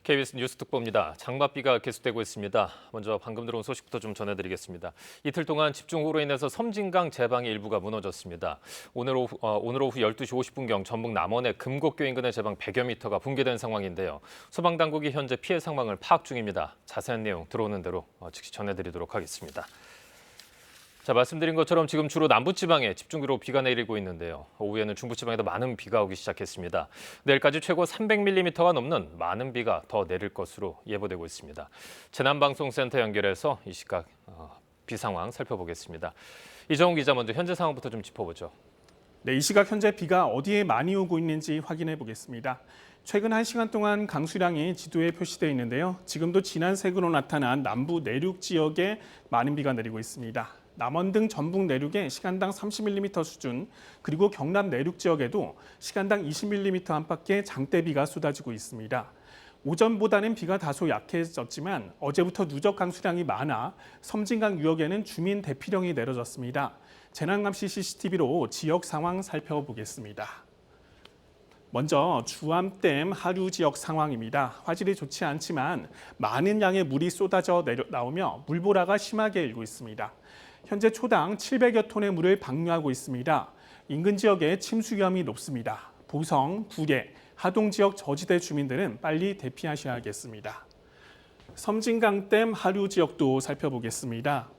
KBS 뉴스 특보입니다. 장맛비가 계속되고 있습니다. 먼저 방금 들어온 소식부터 좀 전해드리겠습니다. 이틀 동안 집중호우로 인해서 섬진강 제방의 일부가 무너졌습니다. 오늘 오후 12시 50분경 전북 남원의 금곡교 인근의 제방 100여 미터가 붕괴된 상황인데요. 소방당국이 현재 피해 상황을 파악 중입니다. 자세한 내용 들어오는 대로 즉시 전해드리도록 하겠습니다. 자, 말씀드린 것처럼 지금 주로 남부지방에 집중으로 비가 내리고 있는데요. 오후에는 중부지방에도 많은 비가 오기 시작했습니다. 내일까지 최고 300mm가 넘는 많은 비가 더 내릴 것으로 예보되고 있습니다. 재난방송센터 연결해서 이 시각 비 상황 살펴보겠습니다. 이정훈 기자 먼저 현재 상황부터 좀 짚어보죠. 네, 이 시각 현재 비가 어디에 많이 오고 있는지 확인해 보겠습니다. 최근 1시간 동안 강수량이 지도에 표시되어 있는데요. 지금도 진한 색으로 나타난 남부 내륙 지역에 많은 비가 내리고 있습니다. 남원 등 전북 내륙에 시간당 30mm 수준, 그리고 경남 내륙 지역에도 시간당 20mm 안팎의 장대비가 쏟아지고 있습니다. 오전보다는 비가 다소 약해졌지만 어제부터 누적 강수량이 많아 섬진강 유역에는 주민 대피령이 내려졌습니다. 재난감시 CCTV로 지역 상황 살펴보겠습니다. 먼저 주암댐 하류 지역 상황입니다. 화질이 좋지 않지만 많은 양의 물이 쏟아져 나오며 물보라가 심하게 일고 있습니다. 현재 초당 700여 톤의 물을 방류하고 있습니다. 인근 지역에 침수 위험이 높습니다. 보성, 구례, 하동 지역 저지대 주민들은 빨리 대피하셔야겠습니다. 섬진강댐 하류 지역도 살펴보겠습니다.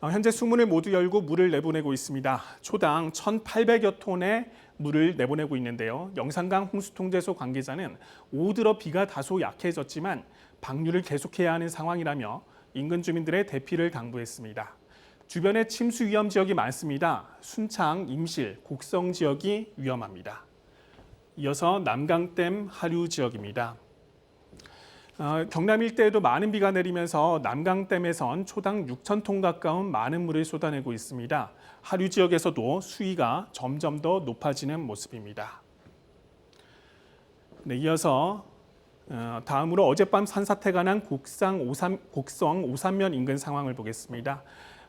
현재 수문을 모두 열고 물을 내보내고 있습니다. 초당 1,800여 톤의 물을 내보내고 있는데요. 영산강 홍수통제소 관계자는 오후 들어 비가 다소 약해졌지만 방류를 계속해야 하는 상황이라며 인근 주민들의 대피를 당부했습니다. 주변에 침수 위험 지역이 많습니다. 순창, 임실, 곡성 지역이 위험합니다. 이어서 남강댐 하류 지역입니다. 경남 일대에도 많은 비가 내리면서 남강댐에선 초당 6,000톤 가까운 많은 물을 쏟아내고 있습니다. 하류 지역에서도 수위가 점점 더 높아지는 모습입니다. 네, 이어서 다음으로 어젯밤 산사태가 난 곡성 오산면 인근 상황을 보겠습니다.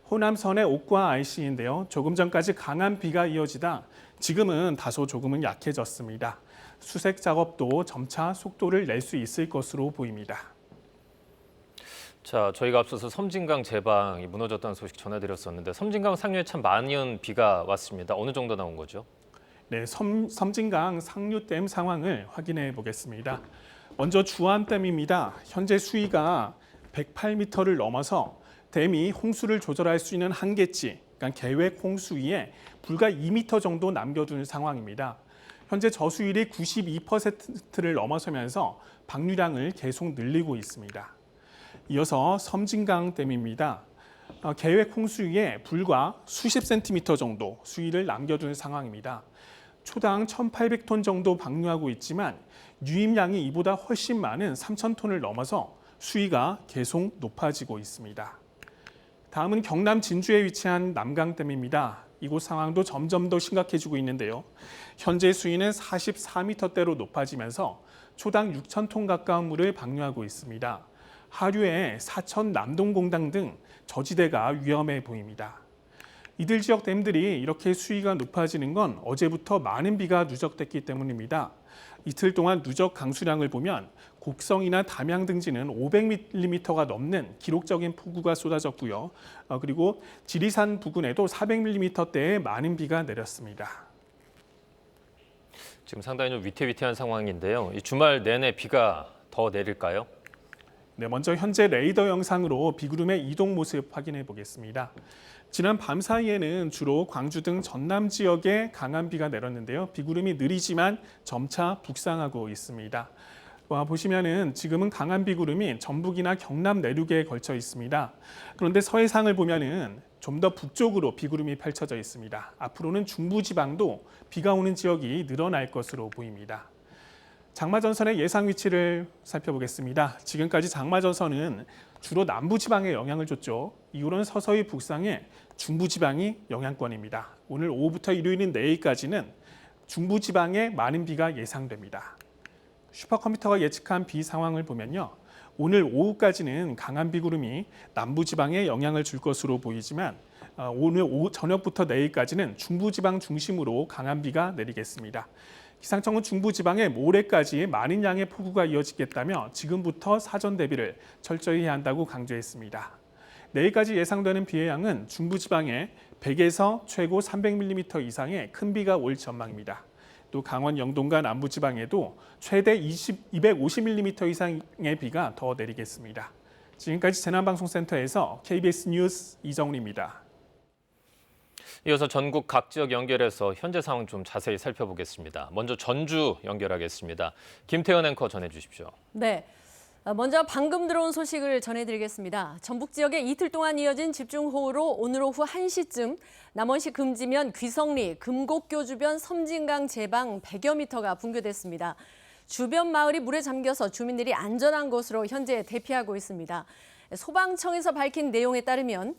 호남선의 옥과 IC인데요. 조금 전까지 강한 비가 이어지다 지금은 조금은 약해졌습니다. 수색 작업도 점차 속도를 낼 수 있을 것으로 보입니다. 자, 저희가 앞서서 섬진강 제방이 무너졌다는 소식 전해드렸었는데 섬진강 상류에 참 많은 비가 왔습니다. 어느 정도 나온 거죠? 네, 섬진강 상류댐 상황을 확인해 보겠습니다. 먼저 주암댐입니다. 현재 수위가 108m를 넘어서 댐이 홍수를 조절할 수 있는 한계치, 그러니까 계획 홍수위에 불과 2m 정도 남겨둔 상황입니다. 현재 저수율이 92%를 넘어서면서 방류량을 계속 늘리고 있습니다. 이어서 섬진강댐입니다. 계획 홍수위에 불과 수십 센티미터 정도 수위를 남겨둔 상황입니다. 초당 1,800톤 정도 방류하고 있지만 유입량이 이보다 훨씬 많은 3,000톤을 넘어서 수위가 계속 높아지고 있습니다. 다음은 경남 진주에 위치한 남강댐입니다. 이곳 상황도 점점 더 심각해지고 있는데요. 현재 수위는 44m대로 높아지면서 초당 6,000톤 가까운 물을 방류하고 있습니다. 하류에 사천 남동공당 등 저지대가 위험해 보입니다. 이들 지역 댐들이 이렇게 수위가 높아지는 건 어제부터 많은 비가 누적됐기 때문입니다. 이틀 동안 누적 강수량을 보면 곡성이나 담양 등지는 500mm가 넘는 기록적인 폭우가 쏟아졌고요. 그리고 지리산 부근에도 400mm대의 많은 비가 내렸습니다. 지금 상당히 좀 위태위태한 상황인데요. 이 주말 내내 비가 더 내릴까요? 네, 먼저 현재 레이더 영상으로 비구름의 이동 모습 확인해 보겠습니다. 지난 밤 사이에는 주로 광주 등 전남 지역에 강한 비가 내렸는데요. 비구름이 느리지만 점차 북상하고 있습니다. 보시면은 지금은 강한 비구름이 전북이나 경남 내륙에 걸쳐 있습니다. 그런데 서해상을 보면은 좀 더 북쪽으로 비구름이 펼쳐져 있습니다. 앞으로는 중부지방도 비가 오는 지역이 늘어날 것으로 보입니다. 장마전선의 예상 위치를 살펴보겠습니다. 지금까지 장마전선은 주로 남부지방에 영향을 줬죠. 이후로는 서서히 북상해 중부지방이 영향권입니다. 오늘 오후부터 일요일인 내일까지는 중부지방에 많은 비가 예상됩니다. 슈퍼컴퓨터가 예측한 비 상황을 보면요. 오늘 오후까지는 강한 비구름이 남부지방에 영향을 줄 것으로 보이지만 오늘 오후 저녁부터 내일까지는 중부지방 중심으로 강한 비가 내리겠습니다. 기상청은 중부지방에 모레까지 많은 양의 폭우가 이어지겠다며 지금부터 사전 대비를 철저히 해야 한다고 강조했습니다. 내일까지 예상되는 비의 양은 중부지방에 100에서 최고 300mm 이상의 큰 비가 올 전망입니다. 또 강원 영동과 남부지방에도 최대 250mm 이상의 비가 더 내리겠습니다. 지금까지 재난방송센터에서 KBS 뉴스 이정훈입니다. 이어서 전국 각 지역 연결해서 현재 상황 좀 자세히 살펴보겠습니다. 먼저 전주 연결하겠습니다. 김태현 앵커 전해주십시오. 네. 먼저 방금 들어온 소식을 전해드리겠습니다. 전북 지역에 이틀 동안 이어진 집중호우로 오늘 오후 1시쯤 남원시 금지면 귀성리, 금곡교 주변 섬진강 제방 100여 미터가 붕괴됐습니다. 주변 마을이 물에 잠겨서 주민들이 안전한 곳으로 현재 대피하고 있습니다. 소방청에서 밝힌 내용에 따르면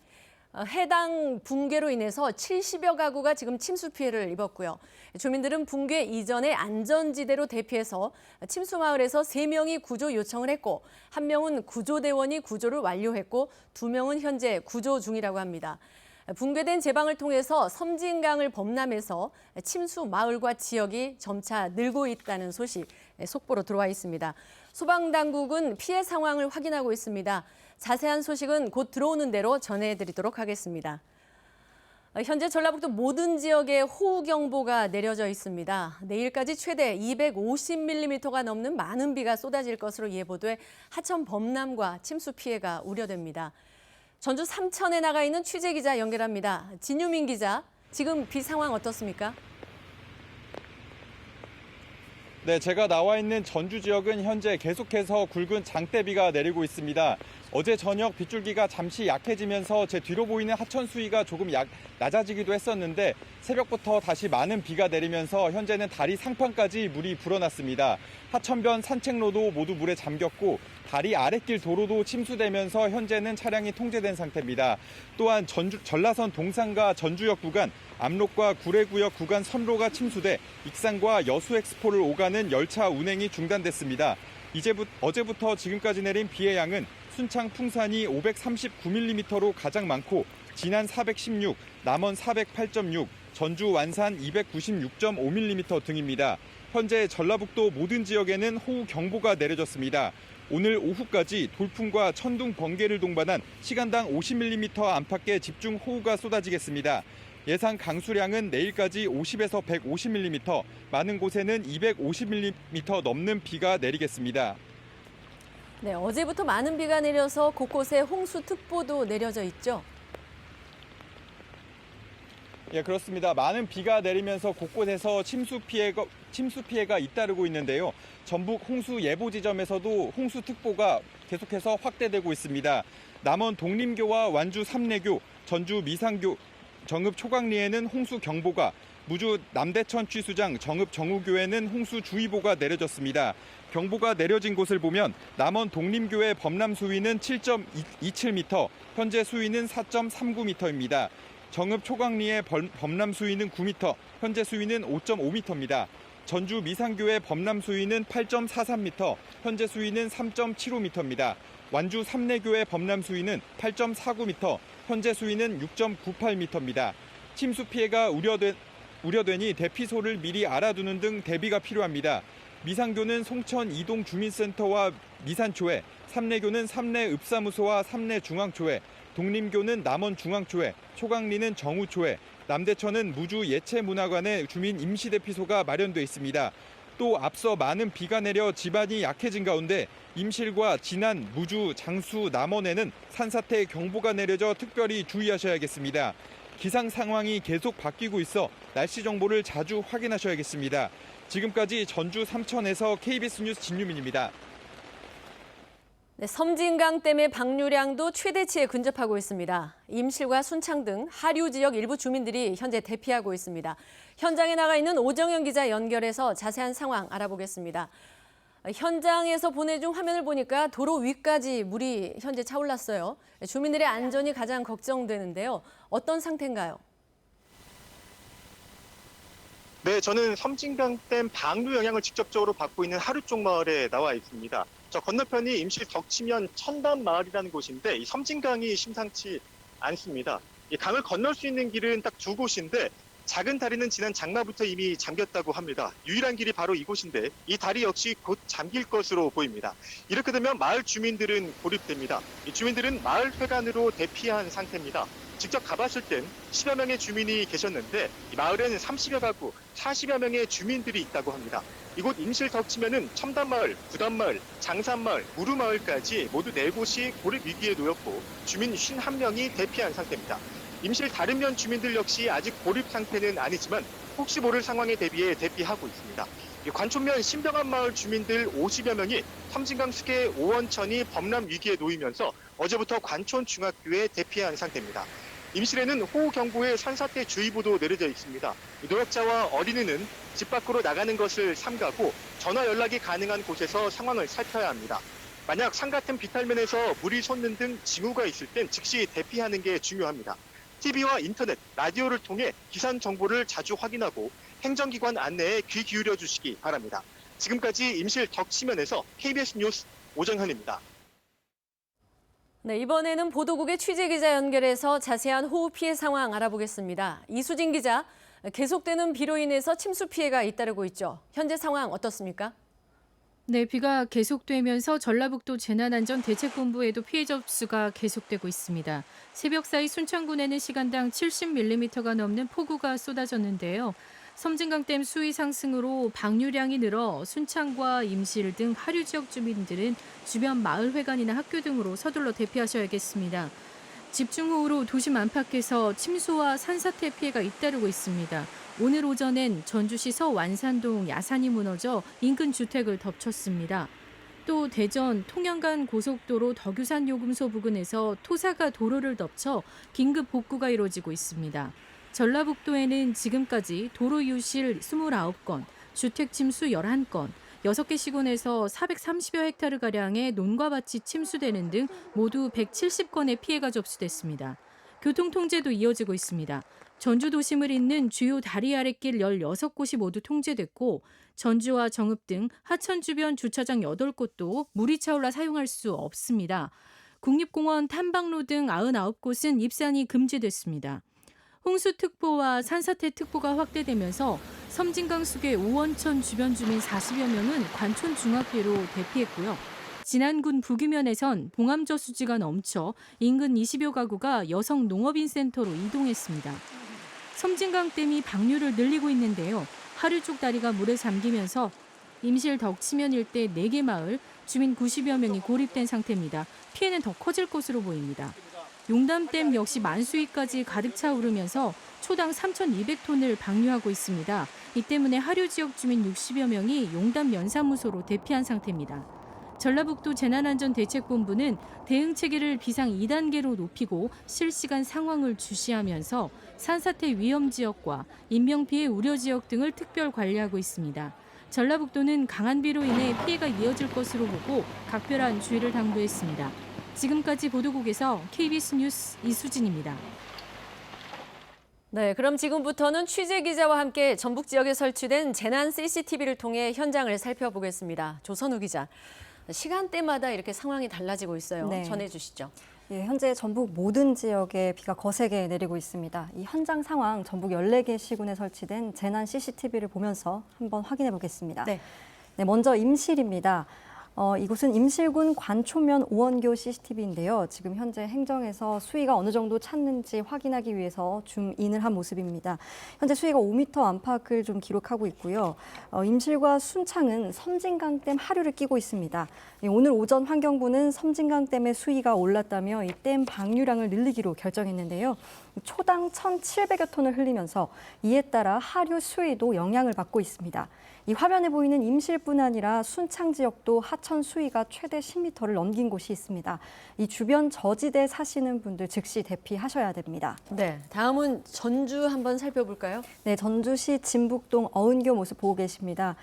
해당 붕괴로 인해서 70여 가구가 지금 침수 피해를 입었고요. 주민들은 붕괴 이전에 안전지대로 대피해서 침수 마을에서 3명이 구조 요청을 했고 1명은 구조대원이 구조를 완료했고 2명은 현재 구조 중이라고 합니다. 붕괴된 제방을 통해서 섬진강을 범람해서 침수 마을과 지역이 점차 늘고 있다는 소식 속보로 들어와 있습니다. 소방당국은 피해 상황을 확인하고 있습니다. 자세한 소식은 곧 들어오는 대로 전해드리도록 하겠습니다. 현재 전라북도 모든 지역에 호우경보가 내려져 있습니다. 내일까지 최대 250mm가 넘는 많은 비가 쏟아질 것으로 예보돼 하천 범람과 침수 피해가 우려됩니다. 전주 삼천에 나가 있는 취재기자 연결합니다. 진유민 기자, 지금 비 상황 어떻습니까? 네, 제가 나와 있는 전주 지역은 현재 계속해서 굵은 장대비가 내리고 있습니다. 어제 저녁 빗줄기가 잠시 약해지면서 제 뒤로 보이는 하천 수위가 조금 낮아지기도 했었는데 새벽부터 다시 많은 비가 내리면서 현재는 다리 상판까지 물이 불어났습니다. 하천변 산책로도 모두 물에 잠겼고 다리 아랫길 도로도 침수되면서 현재는 차량이 통제된 상태입니다. 또한 전라선 동산과 전주역 구간, 압록과 구례구역 구간 선로가 침수돼 익산과 여수엑스포를 오가는 열차 운행이 중단됐습니다. 어제부터 지금까지 내린 비의 양은 순창 풍산이 539mm로 가장 많고 진안 416, 남원 408.6, 전주 완산 296.5mm 등입니다. 현재 전라북도 모든 지역에는 호우 경보가 내려졌습니다. 오늘 오후까지 돌풍과 천둥, 번개를 동반한 시간당 50mm 안팎의 집중 호우가 쏟아지겠습니다. 예상 강수량은 내일까지 50에서 150mm, 많은 곳에는 250mm 넘는 비가 내리겠습니다. 네, 어제부터 많은 비가 내려서 곳곳에 홍수특보도 내려져 있죠. 예, 그렇습니다. 많은 비가 내리면서 곳곳에서 침수 피해가 잇따르고 있는데요. 전북 홍수 예보 지점에서도 홍수특보가 계속해서 확대되고 있습니다. 남원 독림교와 완주 삼례교, 전주 미상교, 정읍 초강리에는 홍수 경보가, 무주 남대천 취수장 정읍 정우교에는 홍수주의보가 내려졌습니다. 경보가 내려진 곳을 보면 남원 독림교의 범람 수위는 7.27m, 현재 수위는 4.39m입니다. 정읍 초강리의 범람 수위는 9m, 현재 수위는 5.5m입니다. 전주 미상교의 범람 수위는 8.43m, 현재 수위는 3.75m입니다. 완주 삼례교의 범람 수위는 8.49m, 현재 수위는 6.98m입니다. 침수 피해가 우려되니 대피소를 미리 알아두는 등 대비가 필요합니다. 미상교는 송천 이동 주민센터와 미산초에, 삼례교는 삼례 읍사무소와 삼례 중앙초에, 독림교는 남원 중앙초에, 초강리는 정우초에, 남대천은 무주 예체문화관에 주민 임시대피소가 마련돼 있습니다. 또 앞서 많은 비가 내려 지반이 약해진 가운데 임실과 진안, 무주, 장수, 남원에는 산사태 경보가 내려져 특별히 주의하셔야겠습니다. 기상 상황이 계속 바뀌고 있어 날씨 정보를 자주 확인하셔야겠습니다. 지금까지 전주 삼천에서 KBS 뉴스 진유민입니다. 네, 섬진강댐의 방류량도 최대치에 근접하고 있습니다. 임실과 순창 등 하류 지역 일부 주민들이 현재 대피하고 있습니다. 현장에 나가 있는 오정현 기자 연결해서 자세한 상황 알아보겠습니다. 현장에서 보내준 화면을 보니까 도로 위까지 물이 현재 차올랐어요. 주민들의 안전이 가장 걱정되는데요. 어떤 상태인가요? 네, 저는 섬진강댐 방류 영향을 직접적으로 받고 있는 하류쪽 마을에 나와 있습니다. 저 건너편이 임실 덕치면 천담 마을이라는 곳인데 이 섬진강이 심상치 않습니다. 이 강을 건널 수 있는 길은 딱 두 곳인데 작은 다리는 지난 장마부터 이미 잠겼다고 합니다. 유일한 길이 바로 이곳인데 이 다리 역시 곧 잠길 것으로 보입니다. 이렇게 되면 마을 주민들은 고립됩니다. 이 주민들은 마을 회관으로 대피한 상태입니다. 직접 가봤을 땐 10여 명의 주민이 계셨는데 이 마을에는 30여 가구, 40여 명의 주민들이 있다고 합니다. 이곳 임실 덕치면은 첨단마을, 구단마을, 장산마을, 무루마을까지 모두 4곳이 고립 위기에 놓였고 주민 51명이 대피한 상태입니다. 임실 다른 면 주민들 역시 아직 고립 상태는 아니지만 혹시 모를 상황에 대비해 대피하고 있습니다. 관촌면 신병암 마을 주민들 50여 명이 섬진강 수계 오원천이 범람 위기에 놓이면서 어제부터 관촌 중학교에 대피한 상태입니다. 임실에는 호우경보에 산사태 주의보도 내려져 있습니다. 노약자와 어린이는 집 밖으로 나가는 것을 삼가고 전화 연락이 가능한 곳에서 상황을 살펴야 합니다. 만약 산 같은 비탈면에서 물이 솟는 등 징후가 있을 땐 즉시 대피하는 게 중요합니다. TV와 인터넷, 라디오를 통해 기상 정보를 자주 확인하고 행정기관 안내에 귀 기울여 주시기 바랍니다. 지금까지 임실 덕치면에서 KBS 뉴스 오정현입니다. 네, 이번에는 보도국의 취재기자 연결해서 자세한 호우 피해 상황 알아보겠습니다. 이수진 기자, 계속되는 비로 인해서 침수 피해가 잇따르고 있죠. 현재 상황 어떻습니까? 네, 비가 계속되면서 전라북도 재난안전대책본부에도 피해 접수가 계속되고 있습니다. 새벽 사이 순천군에는 시간당 70mm가 넘는 폭우가 쏟아졌는데요. 섬진강댐 수위 상승으로 방류량이 늘어 순창과 임실 등 하류 지역 주민들은 주변 마을 회관이나 학교 등으로 서둘러 대피하셔야겠습니다. 집중호우로 도심 안팎에서 침수와 산사태 피해가 잇따르고 있습니다. 오늘 오전엔 전주시 서완산동 야산이 무너져 인근 주택을 덮쳤습니다. 또 대전 통영간 고속도로 덕유산 요금소 부근에서 토사가 도로를 덮쳐 긴급 복구가 이루어지고 있습니다. 전라북도에는 지금까지 도로 유실 29건, 주택 침수 11건, 6개 시군에서 430여 헥타르가량의 논과 밭이 침수되는 등 모두 170건의 피해가 접수됐습니다. 교통통제도 이어지고 있습니다. 전주 도심을 잇는 주요 다리 아랫길 16곳이 모두 통제됐고 전주와 정읍 등 하천 주변 주차장 8곳도 물이 차올라 사용할 수 없습니다. 국립공원 탐방로 등 99곳은 입산이 금지됐습니다. 홍수특보와 산사태특보가 확대되면서 섬진강 수계 오원천 주변 주민 40여 명은 관촌 중학교로 대피했고요. 진안군 북유면에선 봉암저수지가 넘쳐 인근 20여 가구가 여성 농업인센터로 이동했습니다. 섬진강댐이 방류를 늘리고 있는데요. 하류 쪽 다리가 물에 잠기면서 임실 덕치면 일대 4개 마을 주민 90여 명이 고립된 상태입니다. 피해는 더 커질 것으로 보입니다. 용담댐 역시 만수위까지 가득 차 오르면서 초당 3,200톤을 방류하고 있습니다. 이 때문에 하류 지역 주민 60여 명이 용담 면사무소로 대피한 상태입니다. 전라북도 재난안전대책본부는 대응 체계를 비상 2단계로 높이고 실시간 상황을 주시하면서 산사태 위험 지역과 인명피해 우려 지역 등을 특별 관리하고 있습니다. 전라북도는 강한 비로 인해 피해가 이어질 것으로 보고 각별한 주의를 당부했습니다. 지금까지 보도국에서 KBS 뉴스 이수진입니다. 네, 그럼 지금부터는 취재기자와 함께 전북 지역에 설치된 재난 CCTV를 통해 현장을 살펴보겠습니다. 조선우 기자, 시간대마다 이렇게 상황이 달라지고 있어요. 네. 전해주시죠. 예, 현재 전북 모든 지역에 비가 거세게 내리고 있습니다. 이 현장 상황 전북 14개 시군에 설치된 재난 CCTV를 보면서 한번 확인해 보겠습니다. 네. 네, 먼저 임실입니다. 이곳은 임실군 관초면 오원교 CCTV인데요. 지금 현재 행정에서 수위가 어느 정도 찼는지 확인하기 위해서 줌인을 한 모습입니다. 현재 수위가 5m 안팎을 좀 기록하고 있고요. 임실과 순창은 섬진강댐 하류를 끼고 있습니다. 오늘 오전 환경부는 섬진강댐의 수위가 올랐다며 이 댐 방류량을 늘리기로 결정했는데요. 초당 1,700여 톤을 흘리면서 이에 따라 하류 수위도 영향을 받고 있습니다. 이 화면에 보이는 임실뿐 아니라 순창 지역도 하천 수위가 최대 10m를 넘긴 곳이 있습니다. 이 주변 저지대 사시는 분들 즉시 대피하셔야 됩니다. 네, 다음은 전주 한번 살펴볼까요? 네, 전주시 진북동 어은교 모습 보고 계십니다.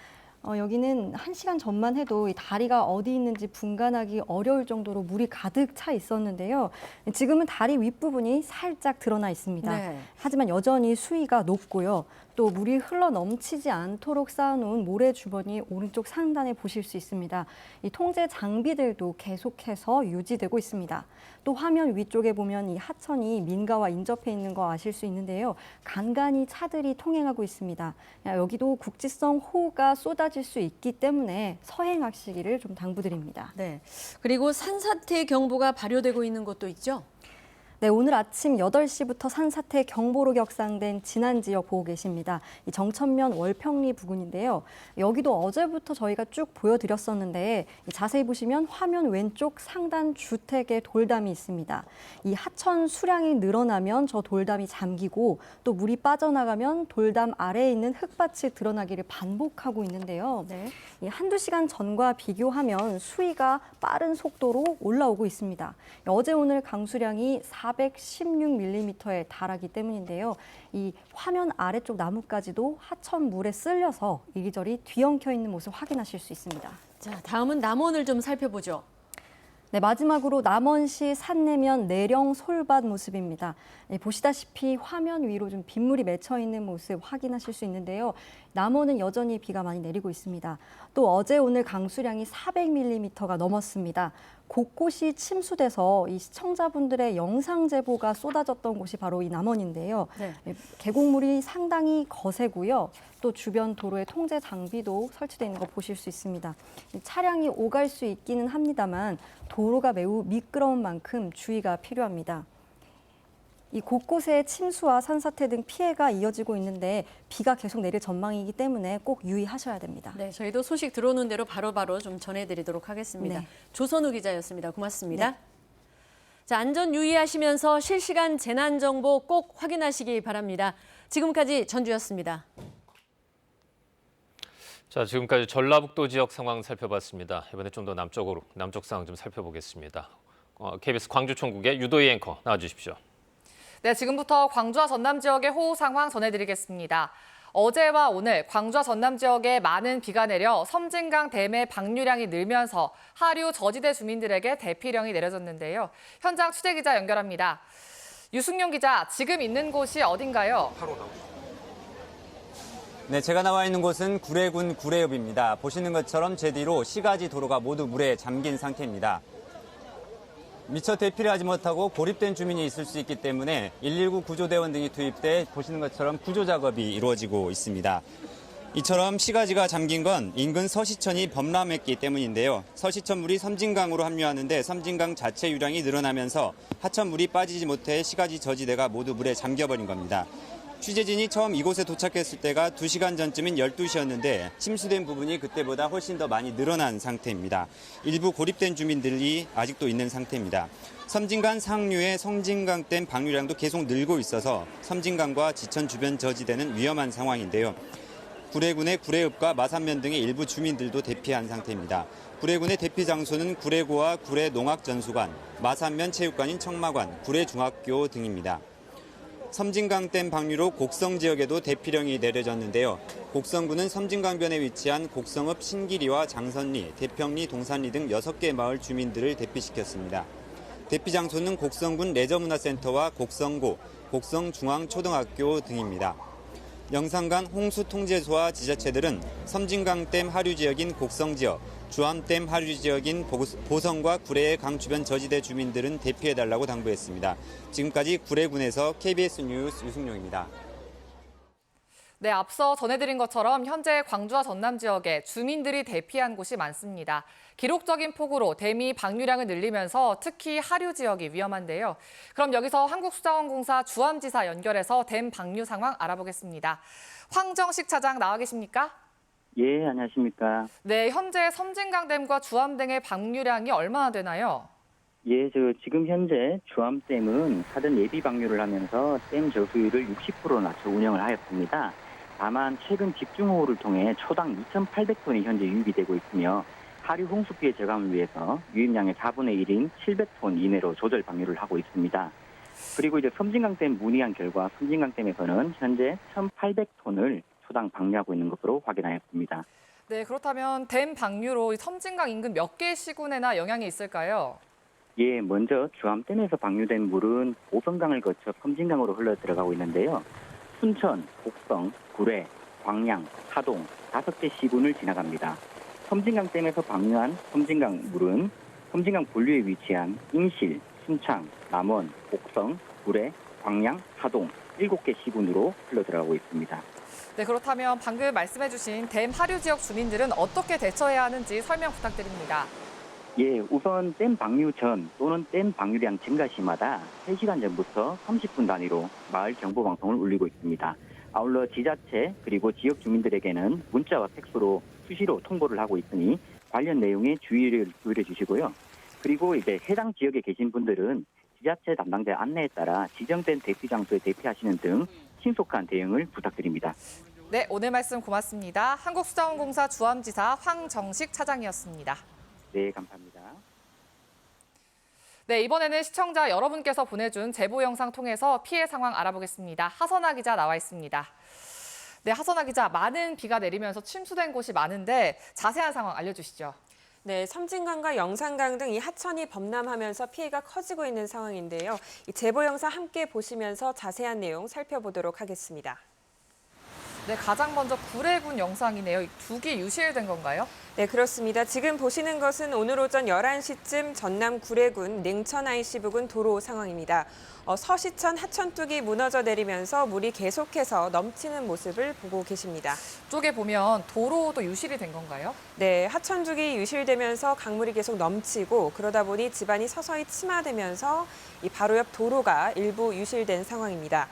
여기는 1시간 전만 해도 이 다리가 어디 있는지 분간하기 어려울 정도로 물이 가득 차 있었는데요. 지금은 다리 윗부분이 살짝 드러나 있습니다. 네. 하지만 여전히 수위가 높고요. 또 물이 흘러 넘치지 않도록 쌓아놓은 모래 주머니 오른쪽 상단에 보실 수 있습니다. 이 통제 장비들도 계속해서 유지되고 있습니다. 또 화면 위쪽에 보면 이 하천이 민가와 인접해 있는 거 아실 수 있는데요. 간간히 차들이 통행하고 있습니다. 여기도 국지성 호우가 쏟아질 수 있기 때문에 서행하시기를 좀 당부드립니다. 네. 그리고 산사태 경보가 발효되고 있는 곳도 있죠? 네, 오늘 아침 8시부터 산사태 경보로 격상된 진안 지역 보고 계십니다. 이 정천면 월평리 부근인데요. 여기도 어제부터 저희가 쭉 보여드렸었는데 자세히 보시면 화면 왼쪽 상단 주택에 돌담이 있습니다. 이 하천 수량이 늘어나면 저 돌담이 잠기고 또 물이 빠져나가면 돌담 아래에 있는 흙밭이 드러나기를 반복하고 있는데요. 네. 이 한두 시간 전과 비교하면 수위가 빠른 속도로 올라오고 있습니다. 어제 오늘 강수량이 416mm에 달하기 때문인데요. 이 화면 아래쪽 나무까지도 하천 물에 쓸려서 이리저리 뒤엉켜 있는 모습 확인하실 수 있습니다. 자, 다음은 남원을 좀 살펴보죠. 네, 마지막으로 남원시 산내면 내령 솔밭 모습입니다. 보시다시피 화면 위로 좀 빗물이 맺혀 있는 모습 확인하실 수 있는데요. 남원은 여전히 비가 많이 내리고 있습니다. 또 어제 오늘 강수량이 400mm가 넘었습니다. 곳곳이 침수돼서 이 시청자분들의 영상 제보가 쏟아졌던 곳이 바로 이 남원인데요. 네. 계곡물이 상당히 거세고요. 또 주변 도로에 통제 장비도 설치되어 있는 거 보실 수 있습니다. 차량이 오갈 수 있기는 합니다만 도로가 매우 미끄러운 만큼 주의가 필요합니다. 이 곳곳에 침수와 산사태 등 피해가 이어지고 있는데 비가 계속 내릴 전망이기 때문에 꼭 유의하셔야 됩니다. 네, 저희도 소식 들어오는 대로 바로바로 좀 전해드리도록 하겠습니다. 네. 조선우 기자였습니다. 고맙습니다. 네. 자, 안전 유의하시면서 실시간 재난 정보 꼭 확인하시기 바랍니다. 지금까지 전주였습니다. 자, 지금까지 전라북도 지역 상황 살펴봤습니다. 이번에 좀 더 남쪽 상황 좀 살펴보겠습니다. KBS 광주총국의 유도희 앵커 나와주십시오. 네, 지금부터 광주와 전남 지역의 호우 상황 전해드리겠습니다. 어제와 오늘 광주와 전남 지역에 많은 비가 내려 섬진강 댐의 방류량이 늘면서 하류 저지대 주민들에게 대피령이 내려졌는데요. 현장 취재기자 연결합니다. 유승용 기자, 지금 있는 곳이 어딘가요? 네, 제가 나와 있는 곳은 구례군 구례읍입니다. 보시는 것처럼 제 뒤로 시가지 도로가 모두 물에 잠긴 상태입니다. 미처 대피를 하지 못하고 고립된 주민이 있을 수 있기 때문에 119 구조대원 등이 투입돼 보시는 것처럼 구조 작업이 이루어지고 있습니다. 이처럼 시가지가 잠긴 건 인근 서시천이 범람했기 때문인데요. 서시천 물이 섬진강으로 합류하는데 섬진강 자체 유량이 늘어나면서 하천 물이 빠지지 못해 시가지 저지대가 모두 물에 잠겨버린 겁니다. 취재진이 처음 이곳에 도착했을 때가 2시간 전쯤인 12시였는데 침수된 부분이 그때보다 훨씬 더 많이 늘어난 상태입니다. 일부 고립된 주민들이 아직도 있는 상태입니다. 섬진강 상류의 섬진강댐 방류량도 계속 늘고 있어서 섬진강과 지천 주변 저지대는 위험한 상황인데요. 구례군의 구례읍과 마산면 등의 일부 주민들도 대피한 상태입니다. 구례군의 대피 장소는 구례고와 구례농악전수관, 마산면 체육관인 청마관, 구례중학교 등입니다. 섬진강댐 방류로 곡성 지역에도 대피령이 내려졌는데요. 곡성군은 섬진강변에 위치한 곡성읍 신기리와 장선리, 대평리, 동산리 등 6개 마을 주민들을 대피시켰습니다. 대피 장소는 곡성군 레저문화센터와 곡성고, 곡성중앙초등학교 등입니다. 영산간 홍수통제소와 지자체들은 섬진강댐 하류 지역인 곡성 지역, 주암댐 하류 지역인 보성과 구례의 강 주변 저지대 주민들은 대피해달라고 당부했습니다. 지금까지 구례군에서 KBS 뉴스 유승용입니다. 네, 앞서 전해드린 것처럼 현재 광주와 전남 지역에 주민들이 대피한 곳이 많습니다. 기록적인 폭우로 댐이 방류량을 늘리면서 특히 하류 지역이 위험한데요. 그럼 여기서 한국수자원공사 주암지사 연결해서 댐 방류 상황 알아보겠습니다. 황정식 차장 나와 계십니까? 예, 안녕하십니까. 네, 현재 섬진강댐과 주암댐의 방류량이 얼마나 되나요? 예, 지금 현재 주암댐은 사전 예비 방류를 하면서 댐 저수율을 60% 낮춰 운영을 하였습니다. 다만 최근 집중호우를 통해 초당 2,800톤이 현재 유입이 되고 있으며 하류 홍수 피해 저감을 위해서 유입량의 4분의 1인 700톤 이내로 조절 방류를 하고 있습니다. 그리고 이제 섬진강댐 문의한 결과 섬진강댐에서는 현재 1,800톤을 초당 방류하고 있는 것으로 확인하였습니다. 네, 그렇다면 댐 방류로 이 섬진강 인근 몇 개의 시군에나 영향이 있을까요? 예, 먼저 주암댐에서 방류된 물은 보성강을 거쳐 섬진강으로 흘러 들어가고 있는데요. 순천, 곡성, 구례, 광양, 하동 5개 시군을 지나갑니다. 섬진강댐에서 방류한 섬진강 물은 섬진강 본류에 위치한 인실, 순창, 남원, 곡성, 구례, 광양, 하동 7개 시군으로 흘러 들어가고 있습니다. 네, 그렇다면 방금 말씀해주신 댐 하류 지역 주민들은 어떻게 대처해야 하는지 설명 부탁드립니다. 예, 우선 댐 방류 전 또는 댐 방류량 증가 시마다 3시간 전부터 30분 단위로 마을 경보 방송을 울리고 있습니다. 아울러 지자체 그리고 지역 주민들에게는 문자와 팩스로 수시로 통보를 하고 있으니 관련 내용에 주의를 기울여 주시고요. 그리고 이제 해당 지역에 계신 분들은 지자체 담당자 안내에 따라 지정된 대피 장소에 대피하시는 등 신속한 대응을 부탁드립니다. 네, 오늘 말씀 고맙습니다. 한국수자원공사 주암지사 황정식 차장이었습니다. 네, 감사합니다. 네, 이번에는 시청자 여러분께서 보내준 제보 영상 통해서 피해 상황 알아보겠습니다. 하선아 기자 나와 있습니다. 네, 하선아 기자, 많은 비가 내리면서 침수된 곳이 많은데 자세한 상황 알려주시죠. 네, 섬진강과 영산강 등 이 하천이 범람하면서 피해가 커지고 있는 상황인데요. 이 제보 영상 함께 보시면서 자세한 내용 살펴보도록 하겠습니다. 네, 가장 먼저 구례군 영상이네요. 2기 유실된 건가요? 네, 그렇습니다. 지금 보시는 것은 오늘 오전 11시쯤 전남 구례군 냉천 IC 부근 도로 상황입니다. 서시천 하천뚝이 무너져 내리면서 물이 계속해서 넘치는 모습을 보고 계십니다. 쪽에 보면 도로도 유실이 된 건가요? 네, 하천뚝이 유실되면서 강물이 계속 넘치고 그러다 보니 집안이 서서히 침하되면서 이 바로 옆 도로가 일부 유실된 상황입니다.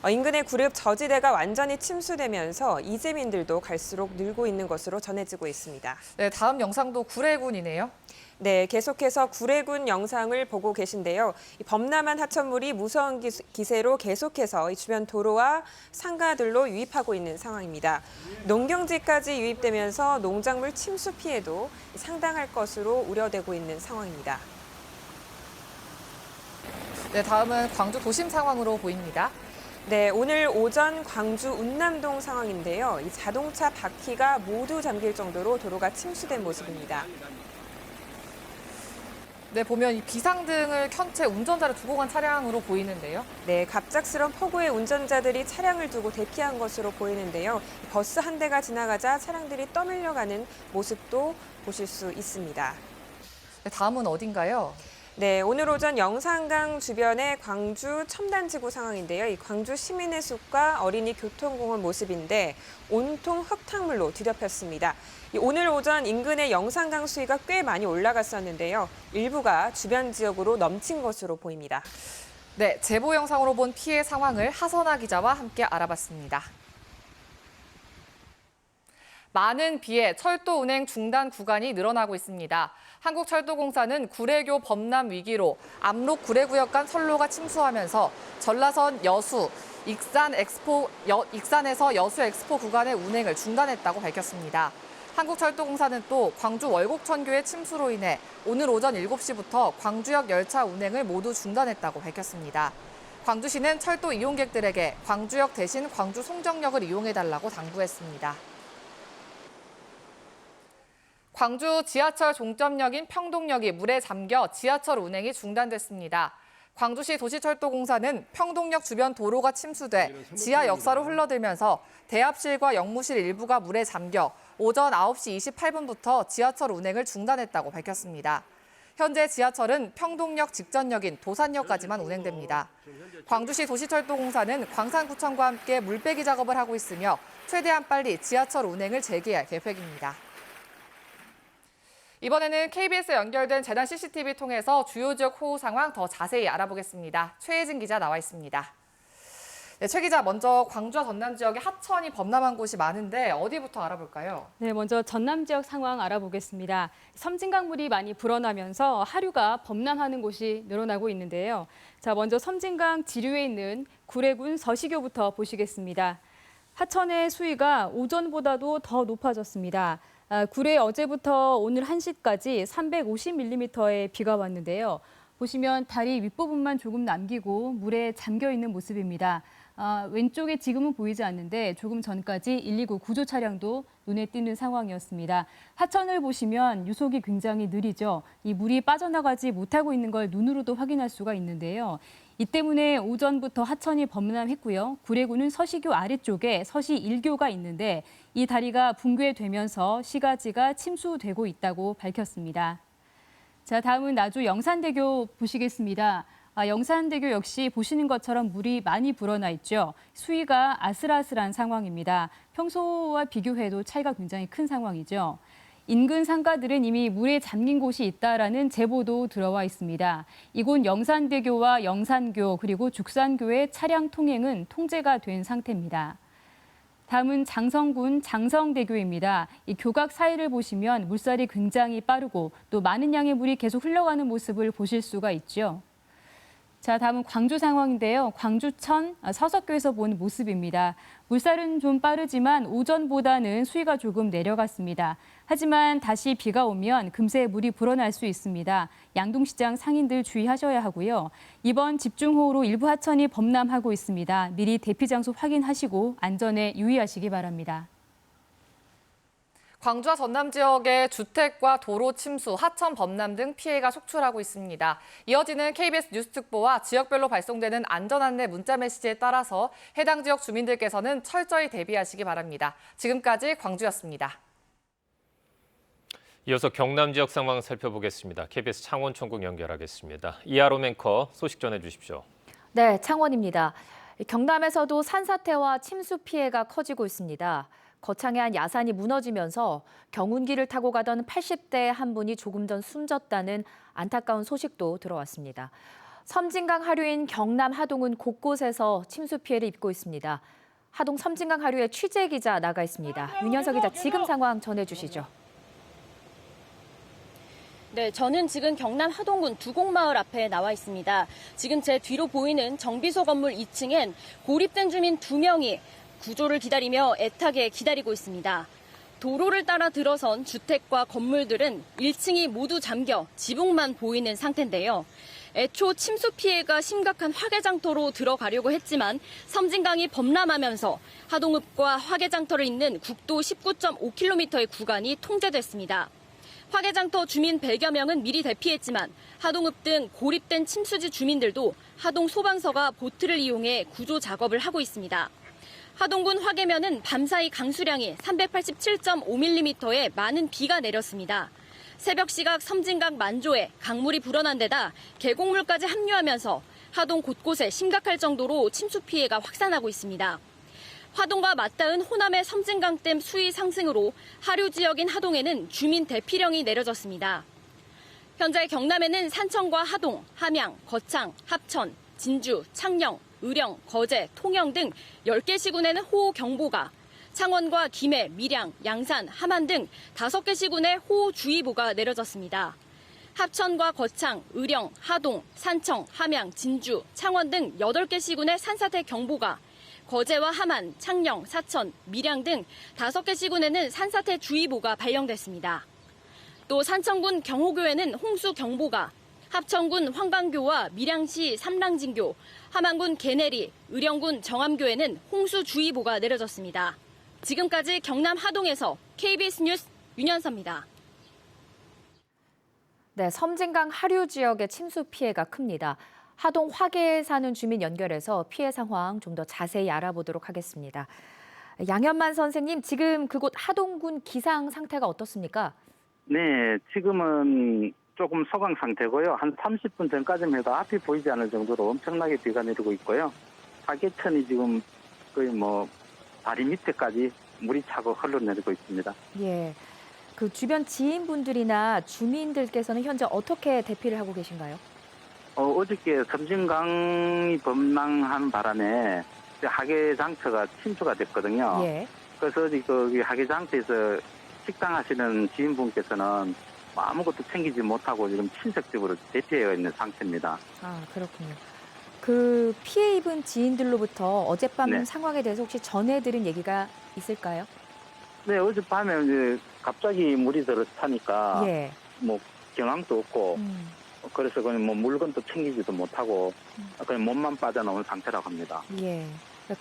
인근의 구립 저지대가 완전히 침수되면서 이재민들도 갈수록 늘고 있는 것으로 전해지고 있습니다. 네, 다음 영상도 구례군이네요. 네, 계속해서 구례군 영상을 보고 계신데요. 이 범람한 하천물이 무서운 기세로 계속해서 이 주변 도로와 상가들로 유입하고 있는 상황입니다. 농경지까지 유입되면서 농작물 침수 피해도 상당할 것으로 우려되고 있는 상황입니다. 네, 다음은 광주 도심 상황으로 보입니다. 네, 오늘 오전 광주 운남동 상황인데요. 이 자동차 바퀴가 모두 잠길 정도로 도로가 침수된 모습입니다. 네, 보면 이 비상등을 켠 채 운전자를 두고 간 차량으로 보이는데요. 네, 갑작스런 폭우에 운전자들이 차량을 두고 대피한 것으로 보이는데요. 버스 한 대가 지나가자 차량들이 떠밀려가는 모습도 보실 수 있습니다. 네, 다음은 어딘가요? 네, 오늘 오전 영산강 주변의 광주 첨단지구 상황인데요. 이 광주 시민의 숲과 어린이 교통공원 모습인데 온통 흙탕물로 뒤덮였습니다. 오늘 오전 인근의 영산강 수위가 꽤 많이 올라갔었는데요. 일부가 주변 지역으로 넘친 것으로 보입니다. 네, 제보 영상으로 본 피해 상황을 하선아 기자와 함께 알아봤습니다. 많은 비에 철도 운행 중단 구간이 늘어나고 있습니다. 한국철도공사는 구례교 범람 위기로 압록 구례구역 간 선로가 침수하면서 전라선 여수, 익산에서 여수 엑스포 구간의 운행을 중단했다고 밝혔습니다. 한국철도공사는 또 광주 월곡천교의 침수로 인해 오늘 오전 7시부터 광주역 열차 운행을 모두 중단했다고 밝혔습니다. 광주시는 철도 이용객들에게 광주역 대신 광주 송정역을 이용해달라고 당부했습니다. 광주 지하철 종점역인 평동역이 물에 잠겨 지하철 운행이 중단됐습니다. 광주시 도시철도공사는 평동역 주변 도로가 침수돼 지하 역사로 흘러들면서 대합실과 역무실 일부가 물에 잠겨 오전 9시 28분부터 지하철 운행을 중단했다고 밝혔습니다. 현재 지하철은 평동역 직전역인 도산역까지만 운행됩니다. 광주시 도시철도공사는 광산구청과 함께 물빼기 작업을 하고 있으며 최대한 빨리 지하철 운행을 재개할 계획입니다. 이번에는 KBS에 연결된 재난 CCTV 통해서 주요 지역 호우 상황 더 자세히 알아보겠습니다. 최혜진 기자 나와 있습니다. 네, 최 기자, 먼저 광주와 전남 지역에 하천이 범람한 곳이 많은데 어디부터 알아볼까요? 네, 먼저 전남 지역 상황 알아보겠습니다. 섬진강물이 많이 불어나면서 하류가 범람하는 곳이 늘어나고 있는데요. 자, 먼저 섬진강 지류에 있는 구례군 서시교부터 보시겠습니다. 하천의 수위가 오전보다도 더 높아졌습니다. 구례에 어제부터 오늘 1시까지 350mm의 비가 왔는데요. 보시면 다리 윗부분만 조금 남기고 물에 잠겨 있는 모습입니다. 왼쪽에 지금은 보이지 않는데 조금 전까지 119 구조 차량도 눈에 띄는 상황이었습니다. 하천을 보시면 유속이 굉장히 느리죠. 이 물이 빠져나가지 못하고 있는 걸 눈으로도 확인할 수가 있는데요. 이 때문에 오전부터 하천이 범람했고요. 구례구는 서시교 아래쪽에 서시 1교가 있는데 이 다리가 붕괴되면서 시가지가 침수되고 있다고 밝혔습니다. 자, 다음은 나주 영산대교 보시겠습니다. 영산대교 역시 보시는 것처럼 물이 많이 불어나 있죠. 수위가 아슬아슬한 상황입니다. 평소와 비교해도 차이가 굉장히 큰 상황이죠. 인근 상가들은 이미 물에 잠긴 곳이 있다라는 제보도 들어와 있습니다. 이곳 영산대교와 영산교 그리고 죽산교의 차량 통행은 통제가 된 상태입니다. 다음은 장성군 장성대교입니다. 이 교각 사이를 보시면 물살이 굉장히 빠르고 또 많은 양의 물이 계속 흘러가는 모습을 보실 수가 있죠. 자, 다음은 광주 상황인데요. 광주천 서석교에서 본 모습입니다. 물살은 좀 빠르지만 오전보다는 수위가 조금 내려갔습니다. 하지만 다시 비가 오면 금세 물이 불어날 수 있습니다. 양동시장 상인들 주의하셔야 하고요. 이번 집중호우로 일부 하천이 범람하고 있습니다. 미리 대피 장소 확인하시고 안전에 유의하시기 바랍니다. 광주와 전남 지역의 주택과 도로 침수, 하천 범람 등 피해가 속출하고 있습니다. 이어지는 KBS 뉴스 특보와 지역별로 발송되는 안전안내 문자 메시지에 따라서 해당 지역 주민들께서는 철저히 대비하시기 바랍니다. 지금까지 광주였습니다. 이어서 경남 지역 상황 살펴보겠습니다. KBS 창원총국 연결하겠습니다. 이하로 앵커 소식 전해주십시오. 네, 창원입니다. 경남에서도 산사태와 침수 피해가 커지고 있습니다. 거창의 한 야산이 무너지면서 경운기를 타고 가던 80대 한 분이 조금 전 숨졌다는 안타까운 소식도 들어왔습니다. 섬진강 하류인 경남 하동은 곳곳에서 침수 피해를 입고 있습니다. 하동 섬진강 하류에 취재 기자 나가 있습니다. 윤현석 기자 지금 상황 전해주시죠. 네, 저는 지금 경남 하동군 두곡마을 앞에 나와 있습니다. 지금 제 뒤로 보이는 정비소 건물 2층엔 고립된 주민 2명이 구조를 기다리며 애타게 기다리고 있습니다. 도로를 따라 들어선 주택과 건물들은 1층이 모두 잠겨 지붕만 보이는 상태인데요. 애초 침수 피해가 심각한 화개장터로 들어가려고 했지만 섬진강이 범람하면서 하동읍과 화개장터를 잇는 국도 19.5km의 구간이 통제됐습니다. 화개장터 주민 100여 명은 미리 대피했지만 하동읍 등 고립된 침수지 주민들도 하동 소방서가 보트를 이용해 구조 작업을 하고 있습니다. 하동군 화개면은 밤사이 강수량이 387.5mm의 많은 비가 내렸습니다. 새벽 시각 섬진강 만조에 강물이 불어난 데다 계곡물까지 합류하면서 하동 곳곳에 심각할 정도로 침수 피해가 확산하고 있습니다. 하동과 맞닿은 호남의 섬진강댐 수위 상승으로 하류 지역인 하동에는 주민 대피령이 내려졌습니다. 현재 경남에는 산청과 하동, 함양, 거창, 합천, 진주, 창녕, 의령, 거제, 통영 등 10개 시군에는 호우경보가, 창원과 김해, 밀양, 양산, 함안 등 5개 시군에 호우주의보가 내려졌습니다. 합천과 거창, 의령, 하동, 산청, 함양, 진주, 창원 등 8개 시군에 산사태 경보가, 거제와 함안, 창녕, 사천, 밀양 등 5개 시군에는 산사태 주의보가 발령됐습니다. 또 산청군 경호교에는 홍수경보가, 합천군 황강교와 밀양시 삼랑진교, 함안군 개내리, 의령군 정암교에는 홍수주의보가 내려졌습니다. 지금까지 경남 하동에서 KBS 뉴스 윤현서입니다. 네, 섬진강 하류 지역의 침수 피해가 큽니다. 하동 화계에 사는 주민 연결해서 피해 상황 좀 더 자세히 알아보도록 하겠습니다. 양현만 선생님, 지금 그곳 하동군 기상 상태가 어떻습니까? 네, 지금은 조금 소강 상태고요. 한 30분 전까지만 해도 앞이 보이지 않을 정도로 엄청나게 비가 내리고 있고요. 화계천이 지금 거의 다리 밑에까지 물이 차고 흘러내리고 있습니다. 예, 그 주변 지인분들이나 주민들께서는 현재 어떻게 대피를 하고 계신가요? 어저께 섬진강이 범람한 바람에 하계장터가 침수가 됐거든요. 예. 그래서 거기 하계장터에서 식당 하시는 지인분께서는 아무것도 챙기지 못하고 지금 친척집으로 대피해 있는 상태입니다. 아, 그렇군요. 그 피해 입은 지인들로부터 어젯밤 네. 상황에 대해서 혹시 전해들은 얘기가 있을까요? 네, 어젯밤에 이제 갑자기 물이 들어차니까 예. 경황도 없고 그래서 그냥 물건도 챙기지도 못하고 그냥 몸만 빠져나온 상태라고 합니다. 예.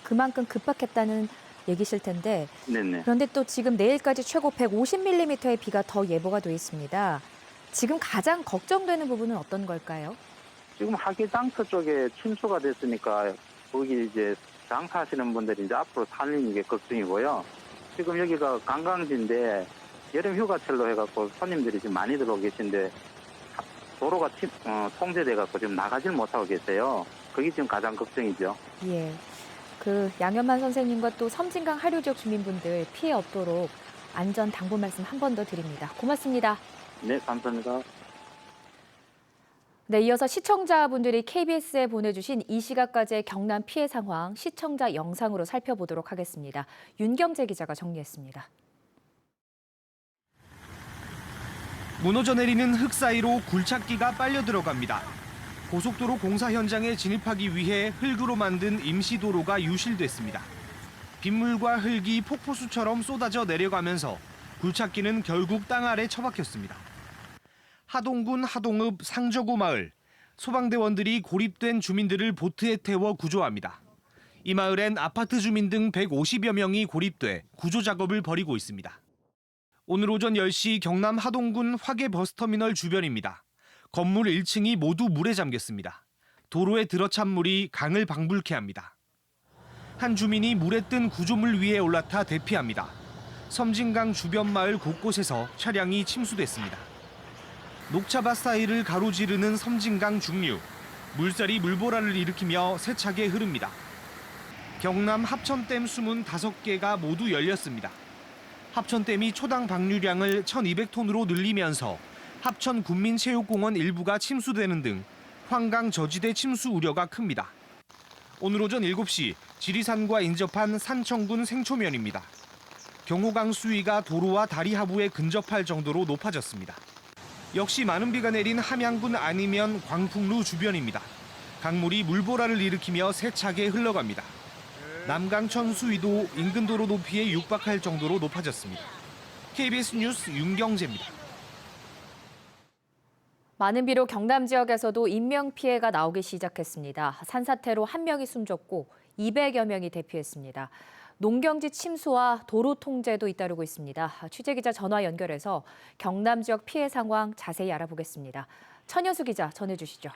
그만큼 급박했다는 얘기실 텐데 네네. 그런데 또 지금 내일까지 최고 150mm의 비가 더 예보가 돼 있습니다. 지금 가장 걱정되는 부분은 어떤 걸까요? 지금 하계장터 쪽에 침수가 됐으니까 거기 이제 장사하시는 분들이 이제 앞으로 살리는 게 걱정이고요. 지금 여기가 관광지인데 여름 휴가철로 해갖고 손님들이 지금 많이 들어오고 계신데 도로가 통제돼갖고 지금 나가질 못하고 계세요. 그게 지금 가장 걱정이죠. 예. 그 양현만 선생님과 또 섬진강 하류 지역 주민분들 피해 없도록 안전 당부 말씀 한 번 더 드립니다. 고맙습니다. 네, 감사합니다. 네, 이어서 시청자분들이 KBS에 보내주신 이 시각까지의 경남 피해 상황 시청자 영상으로 살펴보도록 하겠습니다. 윤경재 기자가 정리했습니다. 무너져 내리는 흙 사이로 굴착기가 빨려 들어갑니다. 고속도로 공사 현장에 진입하기 위해 흙으로 만든 임시도로가 유실됐습니다. 빗물과 흙이 폭포수처럼 쏟아져 내려가면서 굴착기는 결국 땅 아래 처박혔습니다. 하동군 하동읍 상저구 마을, 소방대원들이 고립된 주민들을 보트에 태워 구조합니다. 이 마을엔 아파트 주민 등 150여 명이 고립돼 구조 작업을 벌이고 있습니다. 오늘 오전 10시 경남 하동군 화계 버스터미널 주변입니다. 건물 1층이 모두 물에 잠겼습니다. 도로에 들어찬 물이 강을 방불케 합니다. 한 주민이 물에 뜬 구조물 위에 올라타 대피합니다. 섬진강 주변 마을 곳곳에서 차량이 침수됐습니다. 녹차밭 사이를 가로지르는 섬진강 중류. 물살이 물보라를 일으키며 세차게 흐릅니다. 경남 합천댐 수문 5개가 모두 열렸습니다. 합천댐이 초당 방류량을 1,200톤으로 늘리면서 합천 군민체육공원 일부가 침수되는 등 환강 저지대 침수 우려가 큽니다. 오늘 오전 7시 지리산과 인접한 산청군 생초면입니다. 경호강 수위가 도로와 다리 하부에 근접할 정도로 높아졌습니다. 역시 많은 비가 내린 함양군 아니면 광풍루 주변입니다. 강물이 물보라를 일으키며 세차게 흘러갑니다. 남강천 수위도 인근 도로 높이에 육박할 정도로 높아졌습니다. KBS 뉴스 윤경재입니다. 많은 비로 경남 지역에서도 인명피해가 나오기 시작했습니다. 산사태로 1명이 숨졌고 200여 명이 대피했습니다. 농경지 침수와 도로 통제도 잇따르고 있습니다. 취재기자 전화 연결해서 경남 지역 피해 상황 자세히 알아보겠습니다. 천여수 기자 전해주시죠.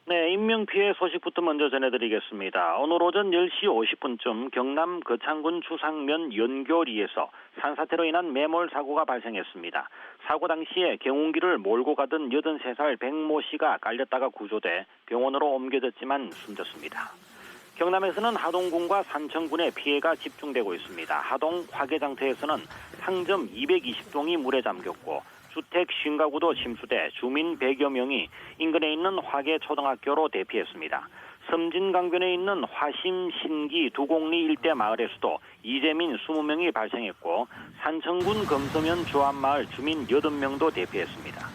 네, 인명피해 소식부터 먼저 전해드리겠습니다. 오늘 오전 10시 50분쯤 경남 거창군 주상면 연교리에서 산사태로 인한 매몰 사고가 발생했습니다. 사고 당시에 경운기를 몰고 가던 83살 백모 씨가 깔렸다가 구조돼 병원으로 옮겨졌지만 숨졌습니다. 경남에서는 하동군과 산청군에 피해가 집중되고 있습니다. 하동 화계장터에서는 상점 220동이 물에 잠겼고 주택 50가구도 침수돼 주민 100여 명이 인근에 있는 화계초등학교로 대피했습니다. 섬진강변에 있는 화심, 신기, 두곡리 일대 마을에서도 이재민 20명이 발생했고 산청군 검서면 조합마을 주민 80명도 대피했습니다.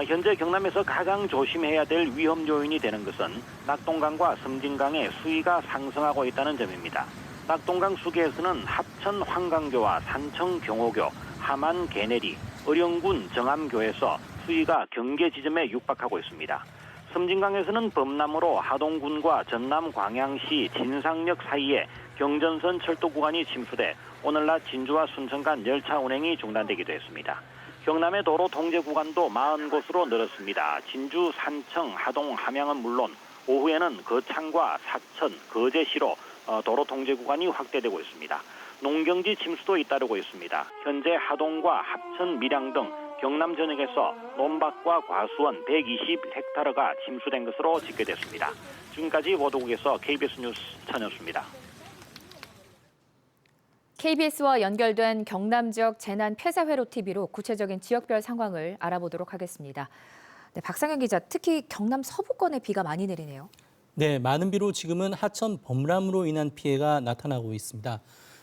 현재 경남에서 가장 조심해야 될 위험 요인이 되는 것은 낙동강과 섬진강의 수위가 상승하고 있다는 점입니다. 낙동강 수계에서는 합천 황강교와 산청 경호교, 함안 개내리, 의령군 정암교에서 수위가 경계 지점에 육박하고 있습니다. 섬진강에서는 범람으로 하동군과 전남 광양시 진상역 사이에 경전선 철도 구간이 침수돼 오늘 낮 진주와 순천 간 열차 운행이 중단되기도 했습니다. 경남의 도로 통제 구간도 40곳으로 늘었습니다. 진주, 산청, 하동, 함양은 물론 오후에는 거창과 사천, 거제시로 도로 통제 구간이 확대되고 있습니다. 농경지 침수도 잇따르고 있습니다. 현재 하동과 합천, 밀양 등 경남 전역에서 논밭과 과수원 120헥타르가 침수된 것으로 집계됐습니다. 지금까지 보도국에서 KBS 뉴스 천현수입니다. KBS와 연결된 경남 지역 재난 폐쇄회로 TV로 구체적인 지역별 상황을 알아보도록 하겠습니다. 네, 박상현 기자, 특히 경남 서부권에 비가 많이 내리네요. 네, 많은 비로 지금은 하천 범람으로 인한 피해가 나타나고 있습니다.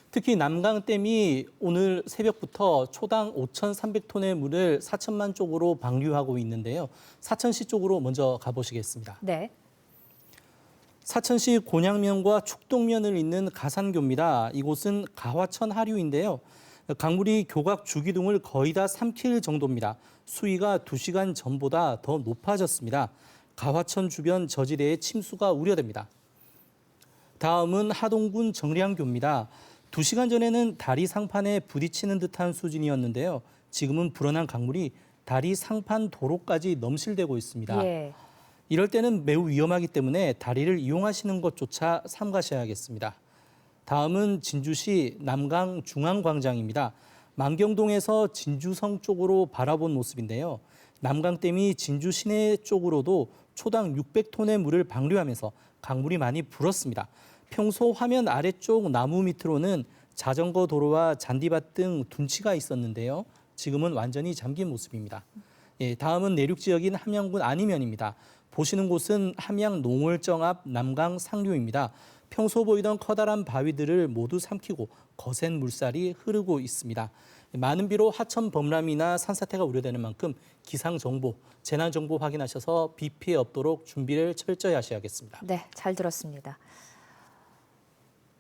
특히 남강댐이 오늘 새벽부터 초당 5,300톤의 물을 사천만 쪽으로 방류하고 있는데요. 사천시 쪽으로 먼저 가보시겠습니다. 네. 사천시 곤양면과 축동면을 잇는 가산교입니다. 이곳은 가화천 하류인데요. 강물이 교각 주기둥을 거의 다 삼킬 정도입니다. 수위가 2시간 전보다 더 높아졌습니다. 가화천 주변 저지대의 침수가 우려됩니다. 다음은 하동군 정량교입니다. 2시간 전에는 다리 상판에 부딪히는 듯한 수준이었는데요. 지금은 불어난 강물이 다리 상판 도로까지 넘실대고 있습니다. 예. 이럴 때는 매우 위험하기 때문에 다리를 이용하시는 것조차 삼가셔야겠습니다. 다음은 진주시 남강 중앙광장입니다. 만경동에서 진주성 쪽으로 바라본 모습인데요. 남강댐이 진주 시내 쪽으로도 초당 600톤의 물을 방류하면서 강물이 많이 불었습니다. 평소 화면 아래쪽 나무 밑으로는 자전거 도로와 잔디밭 등 둔치가 있었는데요. 지금은 완전히 잠긴 모습입니다. 예, 다음은 내륙 지역인 함양군 안이면입니다. 보시는 곳은 함양 농월정 앞 남강 상류입니다. 평소 보이던 커다란 바위들을 모두 삼키고 거센 물살이 흐르고 있습니다. 많은 비로 하천 범람이나 산사태가 우려되는 만큼 기상정보, 재난정보 확인하셔서 비 피해 없도록 준비를 철저히 하셔야겠습니다. 네, 잘 들었습니다.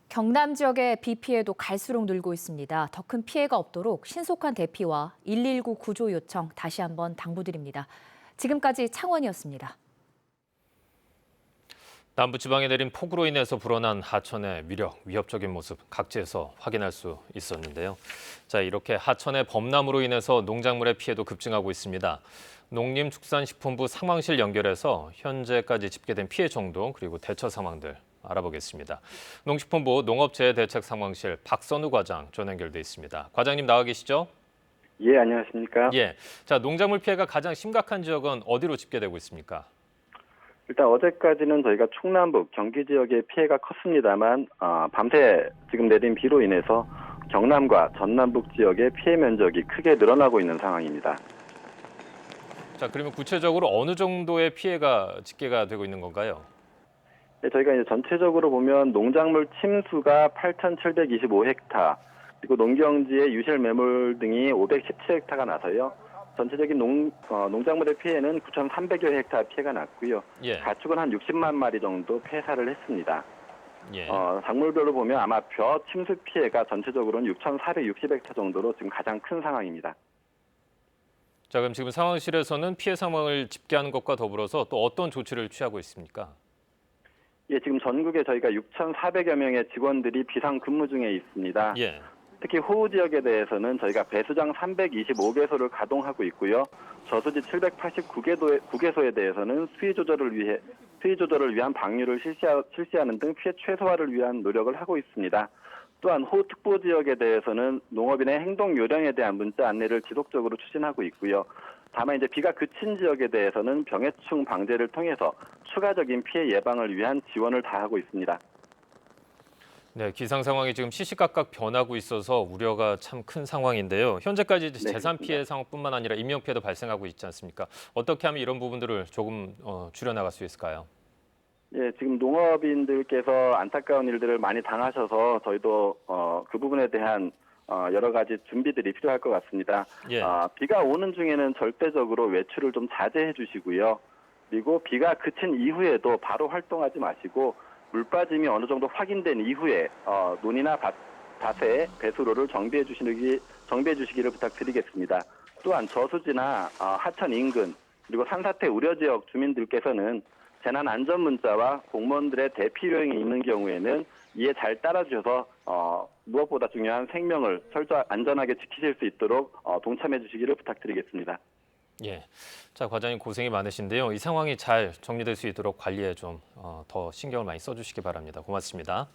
경남 지역의 비 피해도 갈수록 늘고 있습니다. 더 큰 피해가 없도록 신속한 대피와 119 구조 요청 다시 한번 당부드립니다. 지금까지 창원이었습니다. 남부지방에 내린 폭우로 인해서 불어난 하천의 위협적인 모습 각지에서 확인할 수 있었는데요. 자, 이렇게 하천의 범람으로 인해서 농작물의 피해도 급증하고 있습니다. 농림축산식품부 상황실 연결해서 현재까지 집계된 피해 정도 그리고 대처 상황들 알아보겠습니다. 농식품부 농업재해대책상황실 박선우 과장 전화 연결돼 있습니다. 과장님 나와 계시죠? 예, 안녕하십니까? 예. 자, 농작물 피해가 가장 심각한 지역은 어디로 집계되고 있습니까? 일단 어제까지는 저희가 충남북, 경기 지역에 피해가 컸습니다만 밤새 지금 내린 비로 인해서 경남과 전남북 지역의 피해 면적이 크게 늘어나고 있는 상황입니다. 자, 그러면 구체적으로 어느 정도의 피해가 집계가 되고 있는 건가요? 네, 저희가 이제 전체적으로 보면 농작물 침수가 8,725헥타, 그리고 농경지의 유실 매물 등이 517헥타가 나서요. 전체적인 농작물의 피해는 9,300여 헥타 피해가 났고요. 예. 가축은 한 60만 마리 정도 폐사를 했습니다. 예. 작물별로 보면 아마 벼 침수 피해가 전체적으로는 6,460헥타 정도로 지금 가장 큰 상황입니다. 자, 그럼 지금 상황실에서는 피해 상황을 집계하는 것과 더불어서 또 어떤 조치를 취하고 있습니까? 예, 지금 전국에 저희가 6,400여 명의 직원들이 비상 근무 중에 있습니다. 예. 특히 호우 지역에 대해서는 저희가 배수장 325개소를 가동하고 있고요. 저수지 789개소에 대해서는 수위 조절을 위한 방류를 실시하는 등 피해 최소화를 위한 노력을 하고 있습니다. 또한 호우특보 지역에 대해서는 농업인의 행동 요령에 대한 문자 안내를 지속적으로 추진하고 있고요. 다만 이제 비가 그친 지역에 대해서는 병해충 방제를 통해서 추가적인 피해 예방을 위한 지원을 다하고 있습니다. 네, 기상 상황이 지금 시시각각 변하고 있어서 우려가 참 큰 상황인데요. 현재까지 재산 피해 상황뿐만 아니라 인명 피해도 발생하고 있지 않습니까? 어떻게 하면 이런 부분들을 조금 줄여나갈 수 있을까요? 예, 지금 농업인들께서 안타까운 일들을 많이 당하셔서 저희도 그 부분에 대한 여러 가지 준비들이 필요할 것 같습니다. 예. 비가 오는 중에는 절대적으로 외출을 좀 자제해 주시고요. 그리고 비가 그친 이후에도 바로 활동하지 마시고 물 빠짐이 어느 정도 확인된 이후에 논이나 밭에 배수로를 정비해 주시기를 부탁드리겠습니다. 또한 저수지나 하천 인근 그리고 산사태 우려 지역 주민들께서는 재난 안전 문자와 공무원들의 대피 요령이 있는 경우에는 이에 잘 따라주셔서 무엇보다 중요한 생명을 안전하게 지키실 수 있도록 동참해 주시기를 부탁드리겠습니다. 예. 자, 과장님 고생이 많으신데요. 이 상황이 잘 정리될 수 있도록 관리에 좀 더 신경을 많이 써주시기 바랍니다. 고맙습니다.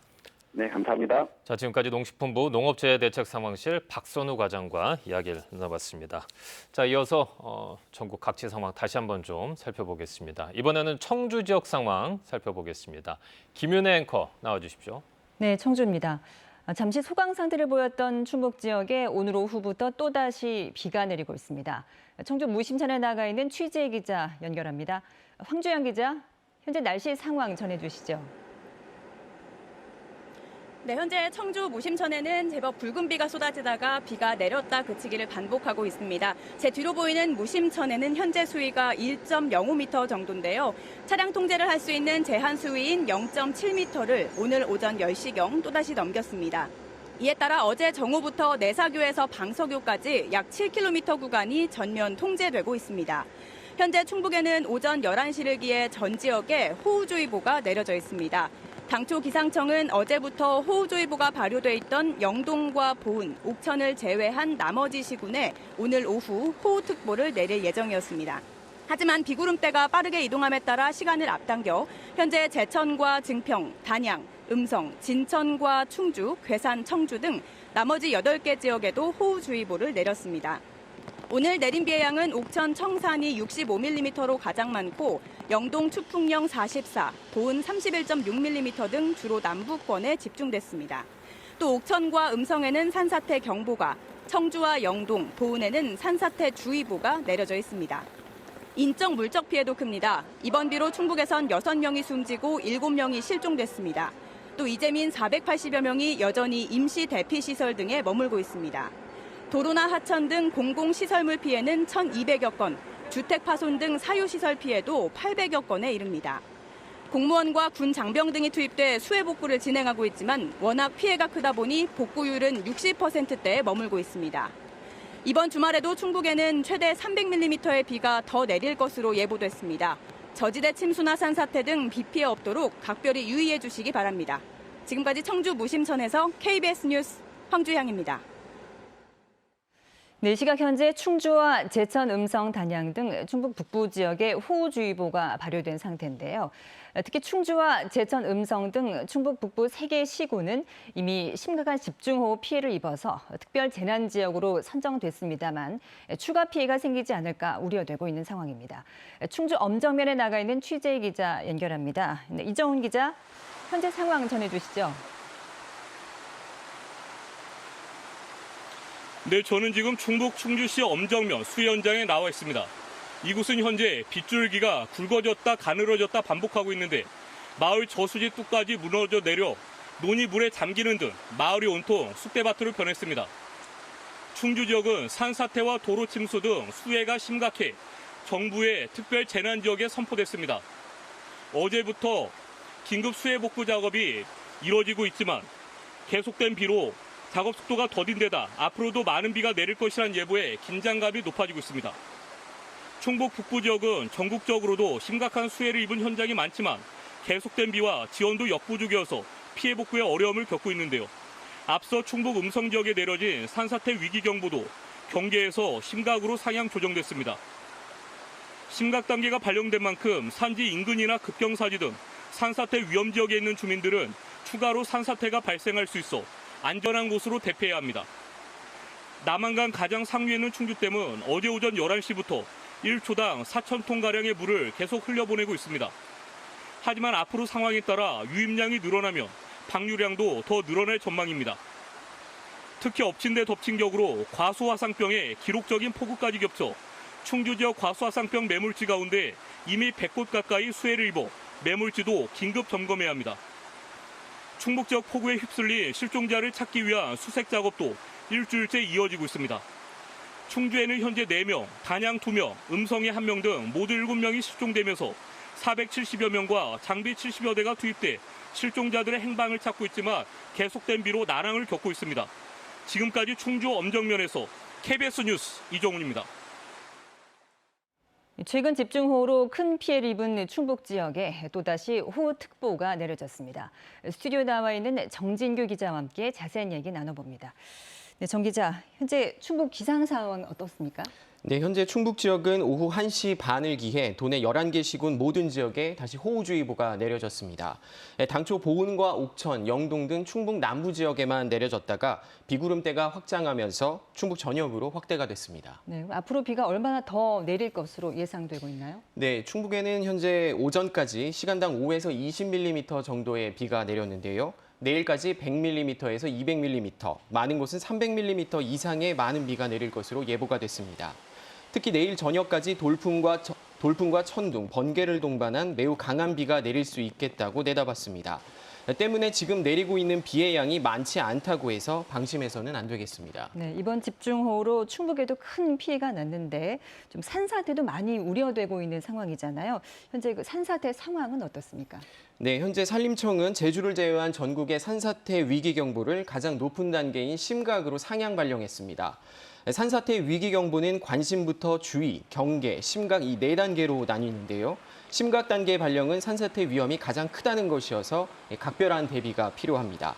네, 감사합니다. 자, 지금까지 농식품부 농업재해대책상황실 박선우 과장과 이야기를 나눠봤습니다. 자, 이어서 전국 각지 상황 다시 한번 좀 살펴보겠습니다. 이번에는 청주 지역 상황 살펴보겠습니다. 김윤혜 앵커 나와주십시오. 네, 청주입니다. 잠시 소강 상태를 보였던 충북 지역에 오늘 오후부터 또다시 비가 내리고 있습니다. 청주 무심천에 나가 있는 취재 기자 연결합니다. 황주영 기자, 현재 날씨 상황 전해주시죠. 네, 현재 청주 무심천에는 제법 붉은 비가 쏟아지다가 비가 내렸다 그치기를 반복하고 있습니다. 제 뒤로 보이는 무심천에는 현재 수위가 1.05m 정도인데요. 차량 통제를 할 수 있는 제한 수위인 0.7m를 오늘 오전 10시경 또다시 넘겼습니다. 이에 따라 어제 정오부터 내사교에서 방서교까지 약 7km 구간이 전면 통제되고 있습니다. 현재 충북에는 오전 11시를 기해 전 지역에 호우주의보가 내려져 있습니다. 당초 기상청은 어제부터 호우주의보가 발효돼 있던 영동과 보은, 옥천을 제외한 나머지 시군에 오늘 오후 호우특보를 내릴 예정이었습니다. 하지만 비구름대가 빠르게 이동함에 따라 시간을 앞당겨 현재 제천과 증평, 단양, 음성, 진천과 충주, 괴산, 청주 등 나머지 8개 지역에도 호우주의보를 내렸습니다. 오늘 내린 비의 양은 옥천 청산이 65mm로 가장 많고 영동 추풍령 44, 보은 31.6mm 등 주로 남부권에 집중됐습니다. 또 옥천과 음성에는 산사태 경보가, 청주와 영동, 보은에는 산사태 주의보가 내려져 있습니다. 인적 물적 피해도 큽니다. 이번 비로 충북에선 6명이 숨지고 7명이 실종됐습니다. 또 이재민 480여 명이 여전히 임시 대피 시설 등에 머물고 있습니다. 도로나 하천 등 공공시설물 피해는 1,200여 건, 주택 파손 등 사유시설 피해도 800여 건에 이릅니다. 공무원과 군 장병 등이 투입돼 수해 복구를 진행하고 있지만 워낙 피해가 크다 보니 복구율은 60%대에 머물고 있습니다. 이번 주말에도 충북에는 최대 300mm의 비가 더 내릴 것으로 예보됐습니다. 저지대 침수나 산사태 등 비 피해 없도록 각별히 유의해 주시기 바랍니다. 지금까지 청주 무심천에서 KBS 뉴스 황주향입니다. 네, 시각 현재 충주와 제천, 음성, 단양 등 충북 북부 지역에 호우주의보가 발효된 상태인데요. 특히 충주와 제천, 음성 등 충북 북부 3개 시군은 이미 심각한 집중호우 피해를 입어서 특별 재난 지역으로 선정됐습니다만 추가 피해가 생기지 않을까 우려되고 있는 상황입니다. 충주 엄정면에 나가 있는 취재 기자 연결합니다. 네, 이정훈 기자, 현재 상황 전해주시죠. 네, 저는 지금 충북 충주시 엄정면 수해 현장에 나와 있습니다. 이곳은 현재 빗줄기가 굵어졌다 가늘어졌다 반복하고 있는데 마을 저수지 뚝까지 무너져 내려 논이 물에 잠기는 등 마을이 온통 쑥대밭으로 변했습니다. 충주 지역은 산사태와 도로 침수 등 수해가 심각해 정부의 특별 재난 지역에 선포됐습니다. 어제부터 긴급 수해 복구 작업이 이루어지고 있지만 계속된 비로 작업 속도가 더딘 데다 앞으로도 많은 비가 내릴 것이라는 예보에 긴장감이 높아지고 있습니다. 충북 북부 지역은 전국적으로도 심각한 수해를 입은 현장이 많지만 계속된 비와 지원도 역부족이어서 피해 복구에 어려움을 겪고 있는데요. 앞서 충북 음성 지역에 내려진 산사태 위기경보도 경계에서 심각으로 상향 조정됐습니다. 심각 단계가 발령된 만큼 산지 인근이나 급경사지 등 산사태 위험 지역에 있는 주민들은 추가로 산사태가 발생할 수 있어 안전한 곳으로 대피해야 합니다. 남한강 가장 상류에 있는 충주댐은 어제 오전 11시부터 1초당 4,000톤가량의 물을 계속 흘려보내고 있습니다. 하지만 앞으로 상황에 따라 유입량이 늘어나면 방류량도 더 늘어날 전망입니다. 특히 엎친 데 덮친 격으로 과수화상병에 기록적인 폭우까지 겹쳐 충주 지역 과수화상병 매물지 가운데 이미 100곳 가까이 수해를 입어 매물지도 긴급 점검해야 합니다. 충북 지역 폭우에 휩쓸린 실종자를 찾기 위한 수색 작업도 일주일째 이어지고 있습니다. 충주에는 현재 4명, 단양 2명, 음성에 1명 등 모두 7명이 실종되면서 470여 명과 장비 70여 대가 투입돼 실종자들의 행방을 찾고 있지만 계속된 비로 난항을 겪고 있습니다. 지금까지 충주 엄정면에서 KBS 뉴스 이정훈입니다. 최근 집중호우로 큰 피해를 입은 충북 지역에 또다시 호우특보가 내려졌습니다. 스튜디오에 나와 있는 정진규 기자와 함께 자세한 얘기 나눠봅니다. 네, 정 기자, 현재 충북 기상 상황 어떻습니까? 네, 현재 충북 지역은 오후 1시 반을 기해 도내 11개 시군 모든 지역에 다시 호우주의보가 내려졌습니다. 당초 보은과 옥천, 영동 등 충북 남부 지역에만 내려졌다가 비구름대가 확장하면서 충북 전역으로 확대가 됐습니다. 네, 앞으로 비가 얼마나 더 내릴 것으로 예상되고 있나요? 네, 충북에는 현재 오전까지 시간당 5에서 20mm 정도의 비가 내렸는데요. 내일까지 100mm에서 200mm, 많은 곳은 300mm 이상의 많은 비가 내릴 것으로 예보가 됐습니다. 특히 내일 저녁까지 돌풍과 천둥, 번개를 동반한 매우 강한 비가 내릴 수 있겠다고 내다봤습니다. 때문에 지금 내리고 있는 비의 양이 많지 않다고 해서 방심해서는 안 되겠습니다. 네, 이번 집중호우로 충북에도 큰 피해가 났는데 좀 산사태도 많이 우려되고 있는 상황이잖아요. 현재 그 산사태 상황은 어떻습니까? 네, 현재 산림청은 제주를 제외한 전국의 산사태 위기 경보를 가장 높은 단계인 심각으로 상향 발령했습니다. 산사태 위기경보는 관심부터 주의, 경계, 심각 이 4단계로 나뉘는데요. 심각 단계 발령은 산사태 위험이 가장 크다는 것이어서 각별한 대비가 필요합니다.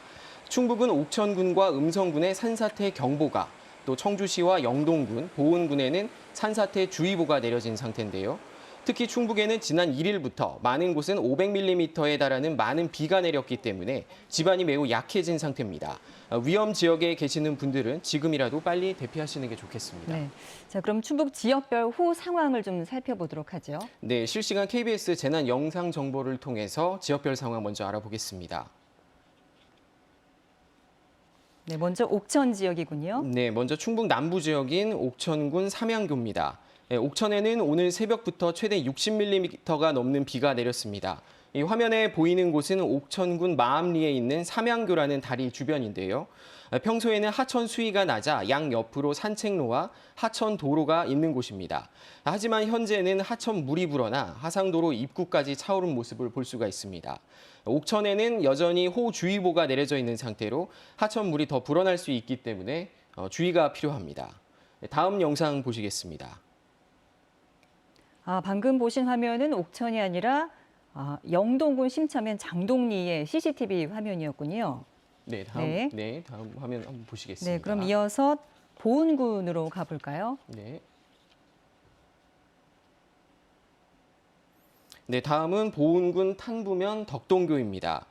충북은 옥천군과 음성군의 산사태 경보가, 또 청주시와 영동군, 보은군에는 산사태 주의보가 내려진 상태인데요. 특히 충북에는 지난 1일부터 많은 곳은 500mm에 달하는 많은 비가 내렸기 때문에 지반이 매우 약해진 상태입니다. 위험 지역에 계시는 분들은 지금이라도 빨리 대피하시는 게 좋겠습니다. 네. 자, 그럼 충북 지역별 호우 상황을 좀 살펴보도록 하죠. 네, 실시간 KBS 재난 영상 정보를 통해서 지역별 상황 먼저 알아보겠습니다. 네, 먼저 옥천 지역이군요. 네, 먼저 충북 남부 지역인 옥천군 삼양교입니다. 옥천에는 오늘 새벽부터 최대 60mm가 넘는 비가 내렸습니다. 이 화면에 보이는 곳은 옥천군 마암리에 있는 삼양교라는 다리 주변인데요. 평소에는 하천 수위가 낮아 양 옆으로 산책로와 하천 도로가 있는 곳입니다. 하지만 현재는 하천 물이 불어나 하상도로 입구까지 차오른 모습을 볼 수가 있습니다. 옥천에는 여전히 호우주의보가 내려져 있는 상태로 하천 물이 더 불어날 수 있기 때문에 주의가 필요합니다. 다음 영상 보시겠습니다. 방금 보신 화면은 옥천이 아니라 영동군 심천면 장동리의 CCTV 화면이었군요. 네, 다음 화면 한번 보시겠습니다. 네, 그럼 이어서 보은군으로 가볼까요? 네. 네, 다음은 보은군 탄부면 덕동교입니다.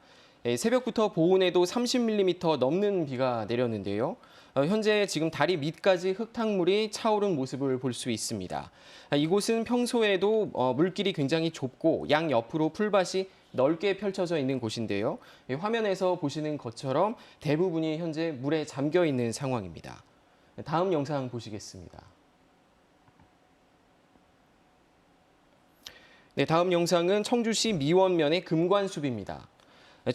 새벽부터 보은에도 30mm 넘는 비가 내렸는데요. 현재 지금 다리 밑까지 흙탕물이 차오른 모습을 볼 수 있습니다. 이곳은 평소에도 물길이 굉장히 좁고 양 옆으로 풀밭이 넓게 펼쳐져 있는 곳인데요. 화면에서 보시는 것처럼 대부분이 현재 물에 잠겨 있는 상황입니다. 다음 영상 보시겠습니다. 네, 다음 영상은 청주시 미원면의 금관숲입니다.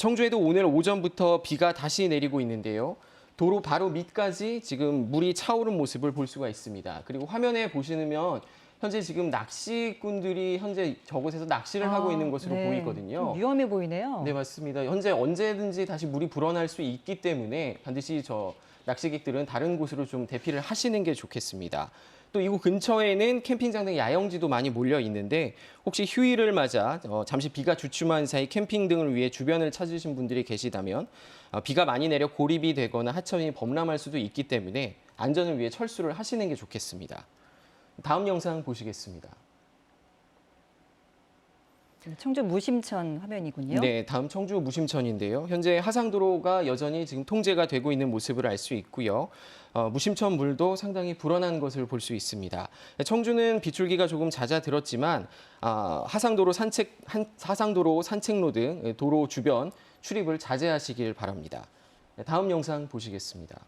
청주에도 오늘 오전부터 비가 다시 내리고 있는데요. 도로 바로 밑까지 지금 물이 차오른 모습을 볼 수가 있습니다. 그리고 화면에 보시면 현재 지금 낚시꾼들이 현재 저곳에서 낚시를 하고 있는 것으로 보이거든요. 좀 위험해 보이네요. 네, 맞습니다. 현재 언제든지 다시 물이 불어날 수 있기 때문에 반드시 낚시객들은 다른 곳으로 좀 대피를 하시는 게 좋겠습니다. 또 이곳 근처에는 캠핑장 등 야영지도 많이 몰려 있는데 혹시 휴일을 맞아 잠시 비가 주춤한 사이 캠핑 등을 위해 주변을 찾으신 분들이 계시다면 비가 많이 내려 고립이 되거나 하천이 범람할 수도 있기 때문에 안전을 위해 철수를 하시는 게 좋겠습니다. 다음 영상 보시겠습니다. 청주 무심천 화면이군요. 네, 다음 청주 무심천인데요. 현재 하상도로가 여전히 지금 통제가 되고 있는 모습을 알 수 있고요. 무심천 물도 상당히 불어난 것을 볼 수 있습니다. 청주는 빗줄기가 조금 잦아들었지만 하상도로 산책로 등 도로 주변 출입을 자제하시길 바랍니다. 다음 영상 보시겠습니다.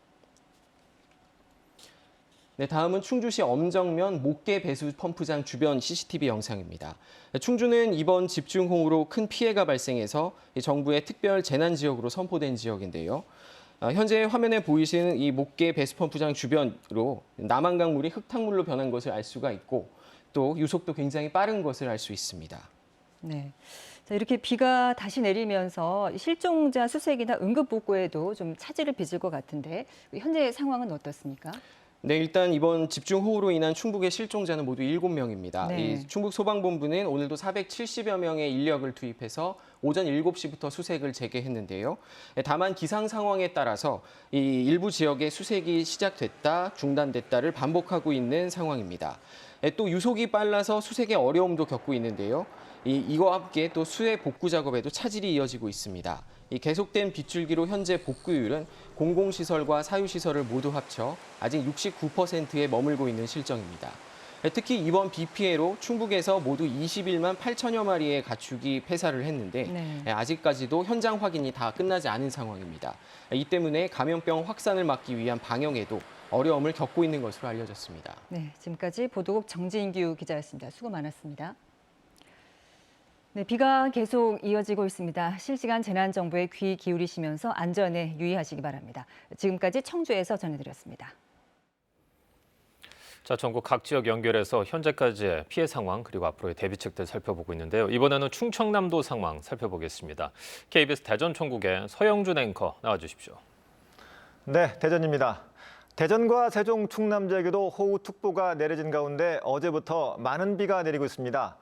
네, 다음은 충주시 엄정면 목계 배수 펌프장 주변 CCTV 영상입니다. 충주는 이번 집중호우로 큰 피해가 발생해서 정부의 특별 재난지역으로 선포된 지역인데요. 현재 화면에 보이시는 이 목계 배수 펌프장 주변으로 남한강 물이 흙탕물로 변한 것을 알 수가 있고 또 유속도 굉장히 빠른 것을 알 수 있습니다. 네. 자, 이렇게 비가 다시 내리면서 실종자 수색이나 응급복구에도 좀 차질을 빚을 것 같은데 현재 상황은 어떻습니까? 네, 일단 이번 집중호우로 인한 충북의 실종자는 모두 7명입니다. 네. 이 충북소방본부는 오늘도 470여 명의 인력을 투입해서 오전 7시부터 수색을 재개했는데요. 다만 기상 상황에 따라서 이 일부 지역에 수색이 시작됐다, 중단됐다를 반복하고 있는 상황입니다. 또 유속이 빨라서 수색에 어려움도 겪고 있는데요. 이와 함께 또 수해 복구 작업에도 차질이 이어지고 있습니다. 이 계속된 빗줄기로 현재 복구율은 공공시설과 사유시설을 모두 합쳐 아직 69%에 머물고 있는 실정입니다. 특히 이번 비 피해로 충북에서 모두 21만 8천여 마리의 가축이 폐사를 했는데 아직까지도 현장 확인이 다 끝나지 않은 상황입니다. 이 때문에 감염병 확산을 막기 위한 방역에도 어려움을 겪고 있는 것으로 알려졌습니다. 네, 지금까지 보도국 정진규 기자였습니다. 수고 많았습니다. 네, 비가 계속 이어지고 있습니다. 실시간 재난정보에 귀 기울이시면서 안전에 유의하시기 바랍니다. 지금까지 청주에서 전해드렸습니다. 자, 전국 각 지역 연결해서 현재까지의 피해 상황 그리고 앞으로의 대비책들 살펴보고 있는데요. 이번에는 충청남도 상황 살펴보겠습니다. KBS 대전총국의 서영준 앵커 나와주십시오. 네, 대전입니다. 대전과 세종, 충남 지역에도 호우특보가 내려진 가운데 어제부터 많은 비가 내리고 있습니다.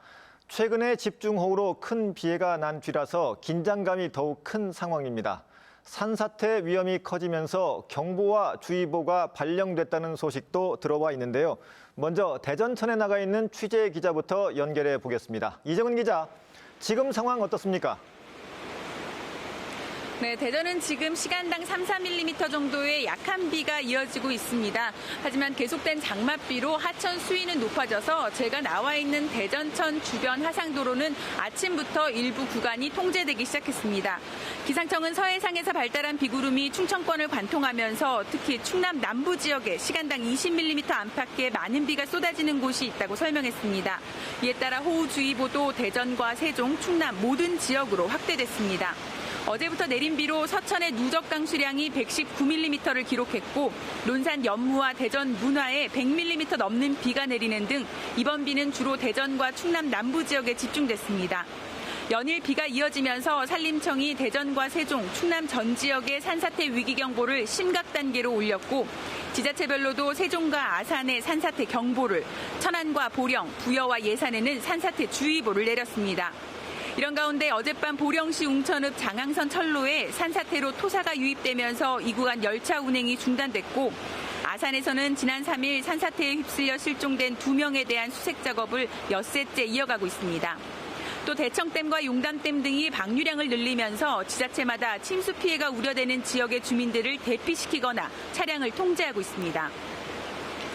최근에 집중호우로 큰 피해가 난 뒤라서 긴장감이 더욱 큰 상황입니다. 산사태 위험이 커지면서 경보와 주의보가 발령됐다는 소식도 들어와 있는데요. 먼저 대전천에 나가 있는 취재 기자부터 연결해 보겠습니다. 이정은 기자, 지금 상황 어떻습니까? 네, 대전은 지금 시간당 3, 4mm 정도의 약한 비가 이어지고 있습니다. 하지만 계속된 장맛비로 하천 수위는 높아져서 제가 나와 있는 대전천 주변 하상도로는 아침부터 일부 구간이 통제되기 시작했습니다. 기상청은 서해상에서 발달한 비구름이 충청권을 관통하면서 특히 충남 남부 지역에 시간당 20mm 안팎의 많은 비가 쏟아지는 곳이 있다고 설명했습니다. 이에 따라 호우주의보도 대전과 세종, 충남 모든 지역으로 확대됐습니다. 어제부터 내린 비로 서천의 누적 강수량이 119mm를 기록했고 논산 연무와 대전 문화에 100mm 넘는 비가 내리는 등 이번 비는 주로 대전과 충남 남부 지역에 집중됐습니다. 연일 비가 이어지면서 산림청이 대전과 세종, 충남 전 지역의 산사태 위기경보를 심각 단계로 올렸고 지자체별로도 세종과 아산에 산사태 경보를, 천안과 보령, 부여와 예산에는 산사태 주의보를 내렸습니다. 이런 가운데 어젯밤 보령시 웅천읍 장항선 철로에 산사태로 토사가 유입되면서 이 구간 열차 운행이 중단됐고 아산에서는 지난 3일 산사태에 휩쓸려 실종된 2명에 대한 수색 작업을 엿새째 이어가고 있습니다. 또 대청댐과 용담댐 등이 방류량을 늘리면서 지자체마다 침수 피해가 우려되는 지역의 주민들을 대피시키거나 차량을 통제하고 있습니다.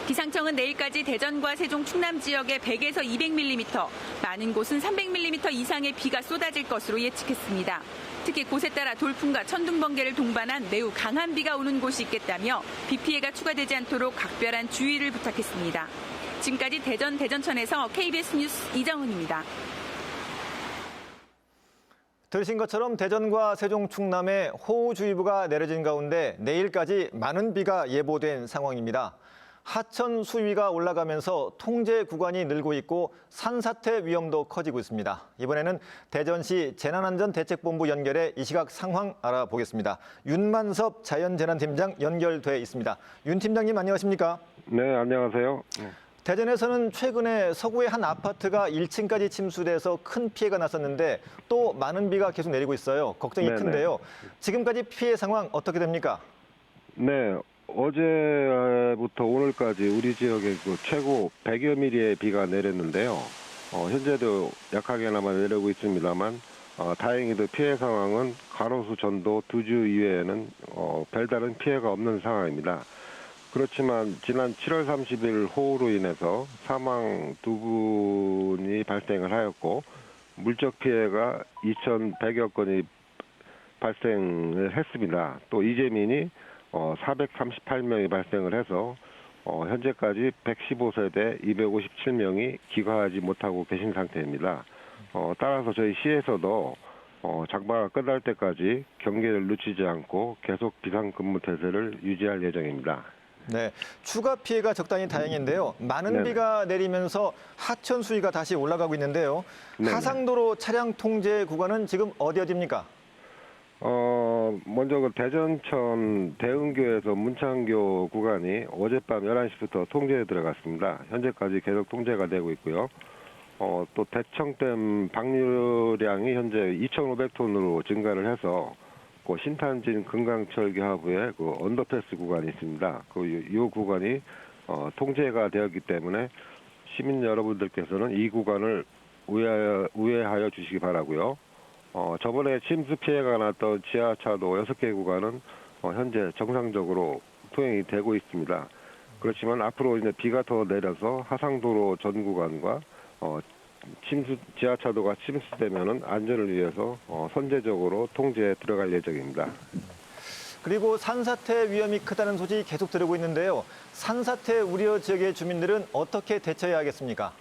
기상청은 내일까지 대전과 세종, 충남 지역에 100에서 200mm, 많은 곳은 300mm 이상의 비가 쏟아질 것으로 예측했습니다. 특히 곳에 따라 돌풍과 천둥, 번개를 동반한 매우 강한 비가 오는 곳이 있겠다며 비 피해가 추가되지 않도록 각별한 주의를 부탁했습니다. 지금까지 대전천에서 KBS 뉴스 이정은입니다. 들으신 것처럼 대전과 세종, 충남에 호우주의보가 내려진 가운데 내일까지 많은 비가 예보된 상황입니다. 하천 수위가 올라가면서 통제 구간이 늘고 있고 산사태 위험도 커지고 있습니다. 이번에는 대전시 재난안전대책본부 연결해 이 시각 상황 알아보겠습니다. 윤만섭 자연재난팀장 연결돼 있습니다. 윤 팀장님 안녕하십니까? 네, 안녕하세요. 대전에서는 최근에 서구의 한 아파트가 1층까지 침수돼서 큰 피해가 났었는데 또 많은 비가 계속 내리고 있어요. 걱정이 네네. 큰데요. 지금까지 피해 상황 어떻게 됩니까? 네, 어제부터 오늘까지 우리 지역에 최고 100여 미리의 비가 내렸는데요. 현재도 약하게나마 내리고 있습니다만 다행히도 피해 상황은 가로수 전도 2주 이외에는 별다른 피해가 없는 상황입니다. 그렇지만 지난 7월 30일 호우로 인해서 사망 2분이 발생을 하였고 물적 피해가 2,100여 건이 발생을 했습니다. 또 이재민이 438명이 발생을 해서 현재까지 115세대 257명이 귀가하지 못하고 계신 상태입니다. 따라서 저희 시에서도 장마가 끝날 때까지 경계를 늦추지 않고 계속 비상근무 태세를 유지할 예정입니다. 네, 추가 피해가 적당히 다행인데요. 많은 네네. 비가 내리면서 하천 수위가 다시 올라가고 있는데요. 네네. 하상도로 차량 통제 구간은 지금 어디입니까? 먼저 그 대전천 대흥교에서 문창교 구간이 어젯밤 11시부터 통제에 들어갔습니다. 현재까지 계속 통제가 되고 있고요. 또 대청댐 방류량이 현재 2,500톤으로 증가를 해서 그 신탄진 금강철교 하부에 그 언더패스 구간이 있습니다. 이 구간이 통제가 되었기 때문에 시민 여러분들께서는 이 구간을 우회하여 주시기 바라고요. 저번에 침수 피해가 났던 지하차도 6개 구간은 현재 정상적으로 통행이 되고 있습니다. 그렇지만 앞으로 이제 비가 더 내려서 하상도로 전 구간과 지하차도가 침수되면은 안전을 위해서 선제적으로 통제에 들어갈 예정입니다. 그리고 산사태 위험이 크다는 소식이 계속 들리고 있는데요. 산사태 우려 지역의 주민들은 어떻게 대처해야 하겠습니까?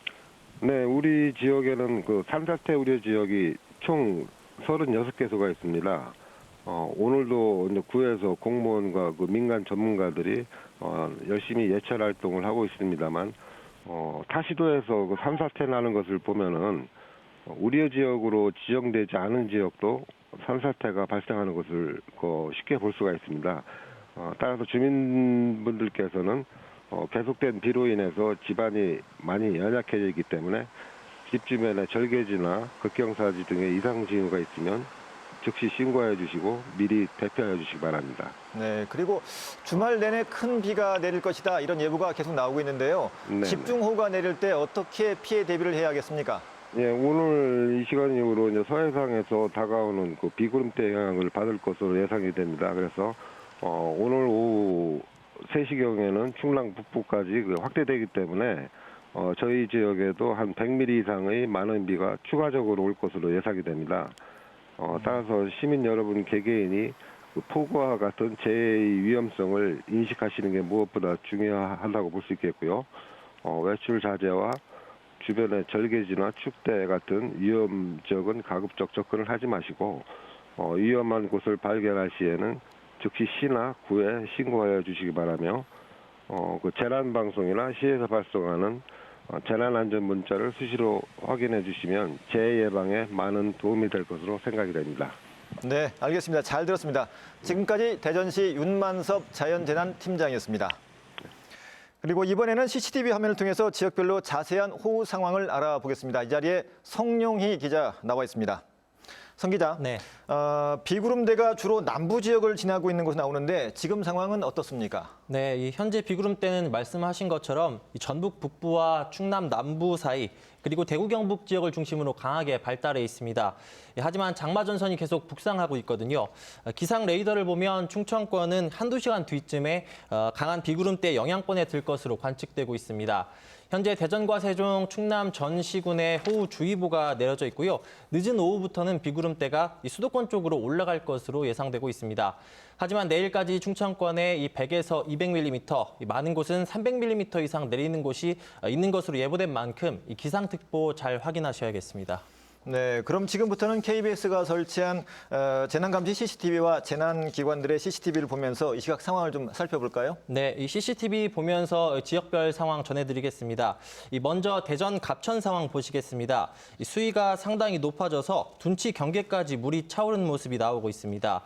네, 우리 지역에는 그 산사태 우려 지역이 총 36개소가 있습니다. 오늘도 이제 구에서 공무원과 그 민간 전문가들이 열심히 예찰 활동을 하고 있습니다만 타시도에서 그 산사태 나는 것을 보면은 우려 지역으로 지정되지 않은 지역도 산사태가 발생하는 것을 쉽게 볼 수가 있습니다. 따라서 주민분들께서는 계속된 비로 인해서 집안이 많이 연약해져 있기 때문에 집 주변에 절개지나 급경사지 등의 이상 징후가 있으면 즉시 신고해 주시고 미리 대피하여 주시기 바랍니다. 네, 그리고 주말 내내 큰 비가 내릴 것이다 이런 예보가 계속 나오고 있는데요. 네네. 집중호우가 내릴 때 어떻게 피해 대비를 해야겠습니까? 예, 오늘 이 시간 이후로 이제 서해상에서 다가오는 그 비구름대 영향을 받을 것으로 예상이 됩니다. 그래서 오늘 오후 3시경에는 충남 북부까지 확대되기 때문에 저희 지역에도 한 100mm 이상의 많은 비가 추가적으로 올 것으로 예상이 됩니다. 따라서 시민 여러분 개개인이 그 폭우와 같은 재해의 위험성을 인식하시는 게 무엇보다 중요하다고 볼 수 있겠고요. 외출 자제와 주변의 절개지나 축대 같은 위험적은 가급적 접근을 하지 마시고 위험한 곳을 발견할 시에는 즉시 시나 구에 신고하여 주시기 바라며 그 재난방송이나 시에서 발송하는 재난안전 문자를 수시로 확인해 주시면 재해 예방에 많은 도움이 될 것으로 생각이 됩니다. 네, 알겠습니다. 잘 들었습니다. 지금까지 대전시 윤만섭 자연재난팀장이었습니다. 그리고 이번에는 CCTV 화면을 통해서 지역별로 자세한 호우 상황을 알아보겠습니다. 이 자리에 성룡희 기자 나와 있습니다. 성 기자, 네. 비구름대가 주로 남부 지역을 지나고 있는 것으로 나오는데 지금 상황은 어떻습니까? 네, 이 현재 비구름대는 말씀하신 것처럼 이 전북 북부와 충남 남부 사이 그리고 대구 경북 지역을 중심으로 강하게 발달해 있습니다. 하지만 장마 전선이 계속 북상하고 있거든요. 기상 레이더를 보면 충청권은 한두 시간 뒤쯤에 강한 비구름대 영향권에 들 것으로 관측되고 있습니다. 현재 대전과 세종, 충남 전 시군에 호우주의보가 내려져 있고요. 늦은 오후부터는 비구름대가 수도권 쪽으로 올라갈 것으로 예상되고 있습니다. 하지만 내일까지 충청권에 이 100에서 200mm, 많은 곳은 300mm 이상 내리는 곳이 있는 것으로 예보된 만큼 이 기상특보 잘 확인하셔야겠습니다. 네, 그럼 지금부터는 KBS가 설치한 재난감시 CCTV와 재난기관들의 CCTV를 보면서 이 시각 상황을 좀 살펴볼까요? 네, 이 CCTV 보면서 지역별 상황 전해드리겠습니다. 먼저 대전 갑천 상황 보시겠습니다. 수위가 상당히 높아져서 둔치 경계까지 물이 차오른 모습이 나오고 있습니다.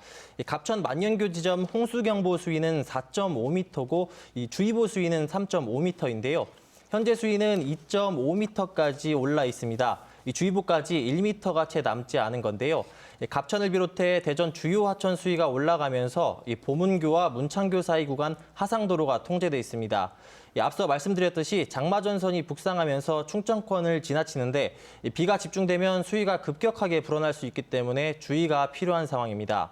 갑천 만년교 지점 홍수경보 수위는 4.5m고 이 주의보 수위는 3.5m인데요. 현재 수위는 2.5m까지 올라 있습니다. 이 주의보까지 1m가 채 남지 않은 건데요. 갑천을 비롯해 대전 주요 하천 수위가 올라가면서 이 보문교와 문창교 사이 구간 하상도로가 통제돼 있습니다. 앞서 말씀드렸듯이 장마 전선이 북상하면서 충청권을 지나치는데 비가 집중되면 수위가 급격하게 불어날 수 있기 때문에 주의가 필요한 상황입니다.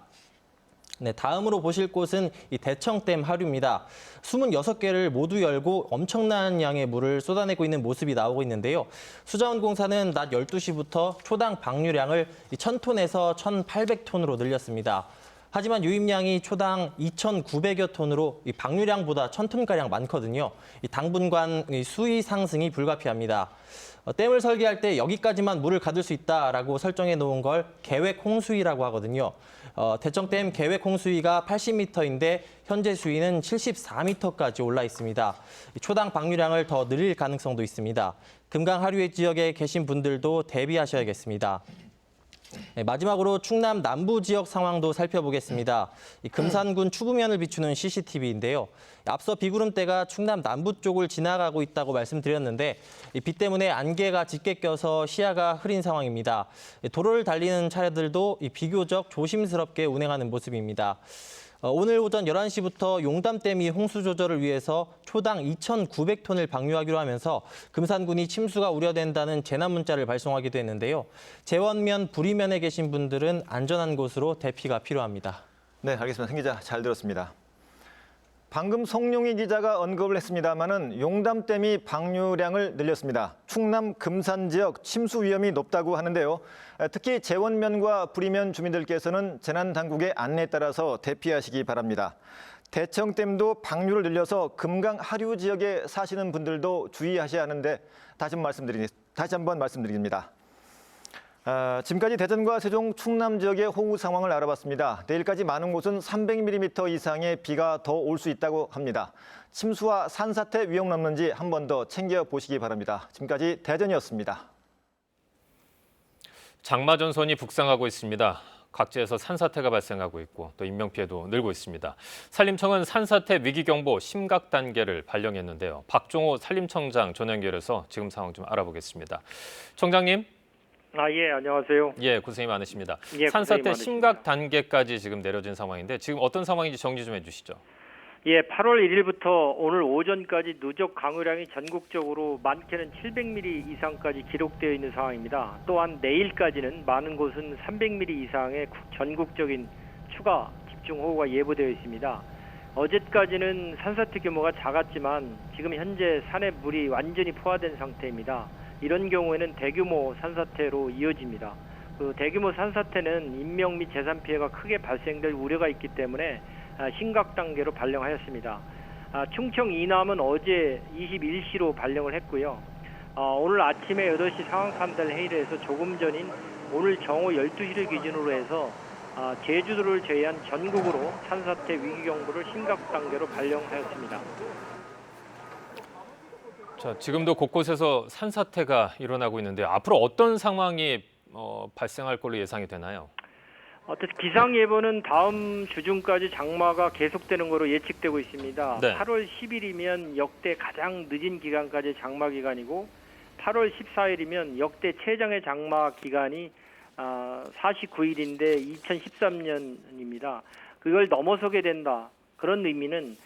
네, 다음으로 보실 곳은 이 대청댐 하류입니다. 수문 6개를 모두 열고 엄청난 양의 물을 쏟아내고 있는 모습이 나오고 있는데요. 수자원공사는 낮 12시부터 초당 방류량을 1,000톤에서 1,800톤으로 늘렸습니다. 하지만 유입량이 초당 2,900여 톤으로 이 방류량보다 1,000톤가량 많거든요. 당분간 수위 상승이 불가피합니다. 댐을 설계할 때 여기까지만 물을 가둘 수 있다라고 설정해 놓은 걸 계획 홍수위라고 하거든요. 대청댐 계획 홍수위가 80m인데 현재 수위는 74m까지 올라 있습니다. 초당 방류량을 더 늘릴 가능성도 있습니다. 금강 하류의 지역에 계신 분들도 대비하셔야겠습니다. 네, 마지막으로 충남 남부 지역 상황도 살펴보겠습니다. 금산군 추부면을 비추는 CCTV인데요. 앞서 비구름대가 충남 남부 쪽을 지나가고 있다고 말씀드렸는데 비 때문에 안개가 짙게 껴서 시야가 흐린 상황입니다. 도로를 달리는 차량들도 비교적 조심스럽게 운행하는 모습입니다. 오늘 오전 11시부터 용담댐이 홍수 조절을 위해서 초당 2,900톤을 방류하기로 하면서 금산군이 침수가 우려된다는 재난 문자를 발송하기도 했는데요. 재원면, 부리면에 계신 분들은 안전한 곳으로 대피가 필요합니다. 네, 알겠습니다. 성 기자 잘 들었습니다. 방금 성룡희 기자가 언급을 했습니다마는 용담댐이 방류량을 늘렸습니다. 충남 금산 지역 침수 위험이 높다고 하는데요. 특히 재원면과 부리면 주민들께서는 재난당국의 안내에 따라서 대피하시기 바랍니다. 대청댐도 방류를 늘려서 금강 하류 지역에 사시는 분들도 주의하셔야 하는데 다시 한번 말씀드립니다. 지금까지 대전과 세종, 충남 지역의 호우 상황을 알아봤습니다. 내일까지 많은 곳은 300mm 이상의 비가 더 올 수 있다고 합니다. 침수와 산사태 위험 없는지 한 번 더 챙겨보시기 바랍니다. 지금까지 대전이었습니다. 장마 전선이 북상하고 있습니다. 각지에서 산사태가 발생하고 있고 또 인명피해도 늘고 있습니다. 산림청은 산사태 위기경보 심각 단계를 발령했는데요. 박종호 산림청장 전화 연결해서 지금 상황 좀 알아보겠습니다. 청장님. 예, 안녕하세요. 예, 고생이 많으십니다. 예, 산사태 고생이 심각 단계까지 지금 내려진 상황인데 지금 어떤 상황인지 정리 좀 해주시죠. 예, 8월 1일부터 오늘 오전까지 누적 강우량이 전국적으로 많게는 700mm 이상까지 기록되어 있는 상황입니다. 또한 내일까지는 많은 곳은 300mm 이상의 전국적인 추가 집중호우가 예보되어 있습니다. 어제까지는 산사태 규모가 작았지만 지금 현재 산에 물이 완전히 포화된 상태입니다. 이런 경우에는 대규모 산사태로 이어집니다. 그 대규모 산사태는 인명 및 재산 피해가 크게 발생될 우려가 있기 때문에 심각 단계로 발령하였습니다. 충청 이남은 어제 21시로 발령을 했고요. 오늘 아침에 8시 상황 판단 회의를 해서 조금 전인 오늘 정오 12시를 기준으로 해서 제주도를 제외한 전국으로 산사태 위기경보를 심각 단계로 발령하였습니다. 자, 지금도 곳곳에서 산사태가 일어나고 있는데 앞으로 어떤 상황이 발생할 걸로 예상이 되나요? 어쨌든 기상예보는 다음 주중까지 장마가 계속되는 것으로 예측되고 있습니다. 네. 8월 10일이면 역대 가장 늦은 기간까지 장마 기간이고 8월 14일이면 역대 최장의 장마 기간이 49일인데 2013년입니다. 그걸 넘어서게 된다. 그런 의미는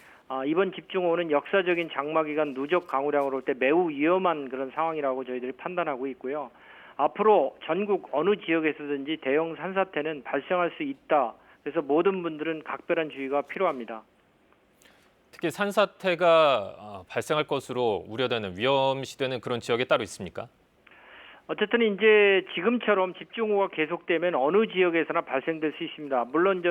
이번 집중호우는 역사적인 장마 기간 누적 강우량으로 올 때 매우 위험한 그런 상황이라고 저희들이 판단하고 있고요. 앞으로 전국 어느 지역에서든지 대형 산사태는 발생할 수 있다. 그래서 모든 분들은 각별한 주의가 필요합니다. 특히 산사태가 발생할 것으로 우려되는 위험시되는 그런 지역이 따로 있습니까? 어쨌든 이제 지금처럼 집중호우가 계속되면 어느 지역에서나 발생될 수 있습니다. 물론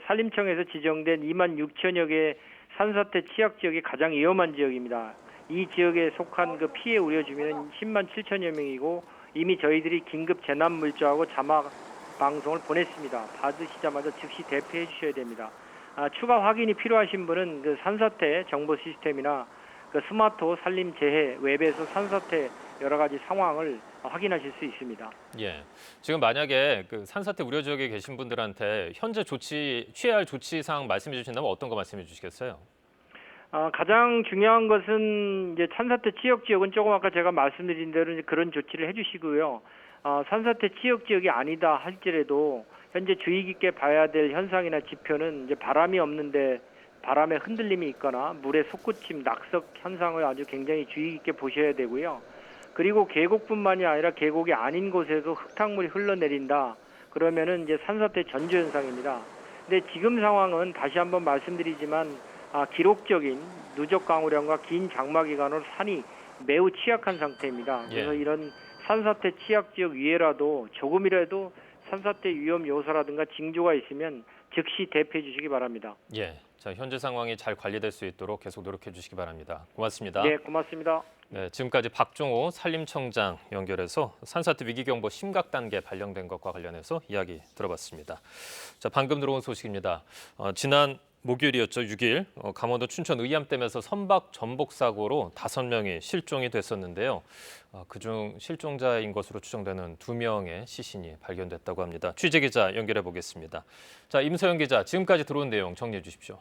산림청에서 지정된 2만 6천여 개의 산사태 취약 지역이 가장 위험한 지역입니다. 이 지역에 속한 그 피해 우려 주민은 10만 7천여 명이고 이미 저희들이 긴급 재난물자하고 자막 방송을 보냈습니다. 받으시자마자 즉시 대피해 주셔야 됩니다. 추가 확인이 필요하신 분은 그 산사태 정보 시스템이나 그 스마트 산림재해 웹에서 산사태 여러 가지 상황을 확인하실 수 있습니다. 예. 지금 만약에 그 산사태 우려 지역에 계신 분들한테 현재 취해야 할 조치 사항 말씀해 주신다면 어떤 거 말씀해 주시겠어요? 가장 중요한 것은 이제 산사태 취약 지역은 조금 아까 제가 말씀드린 대로 이제 그런 조치를 해주시고요. 산사태 취약 지역이 아니다 할지라도 현재 주의 깊게 봐야 될 현상이나 지표는 이제 바람이 없는데 바람에 흔들림이 있거나 물의 솟구침, 낙석 현상을 아주 굉장히 주의 깊게 보셔야 되고요. 그리고 계곡뿐만이 아니라 계곡이 아닌 곳에도 흙탕물이 흘러내린다. 그러면은 이제 산사태 전조 현상입니다. 근데 지금 상황은 다시 한번 말씀드리지만 기록적인 누적 강우량과 긴 장마 기간으로 산이 매우 취약한 상태입니다. 그래서 이런 산사태 취약 지역 위에라도 조금이라도 산사태 위험 요소라든가 징조가 있으면 즉시 대피해 주시기 바랍니다. 예. 자, 현재 상황이 잘 관리될 수 있도록 계속 노력해 주시기 바랍니다. 고맙습니다. 네, 고맙습니다. 네, 지금까지 박종호 산림청장 연결해서 산사태 위기경보 심각 단계 발령된 것과 관련해서 이야기 들어봤습니다. 자, 방금 들어온 소식입니다. 지난 목요일이었죠. 6일 강원도 춘천 의암댐에서 선박 전복 사고로 5명이 실종이 됐었는데요. 그중 실종자인 것으로 추정되는 2명의 시신이 발견됐다고 합니다. 취재기자 연결해 보겠습니다. 자, 임서영 기자, 지금까지 들어온 내용 정리해 주십시오.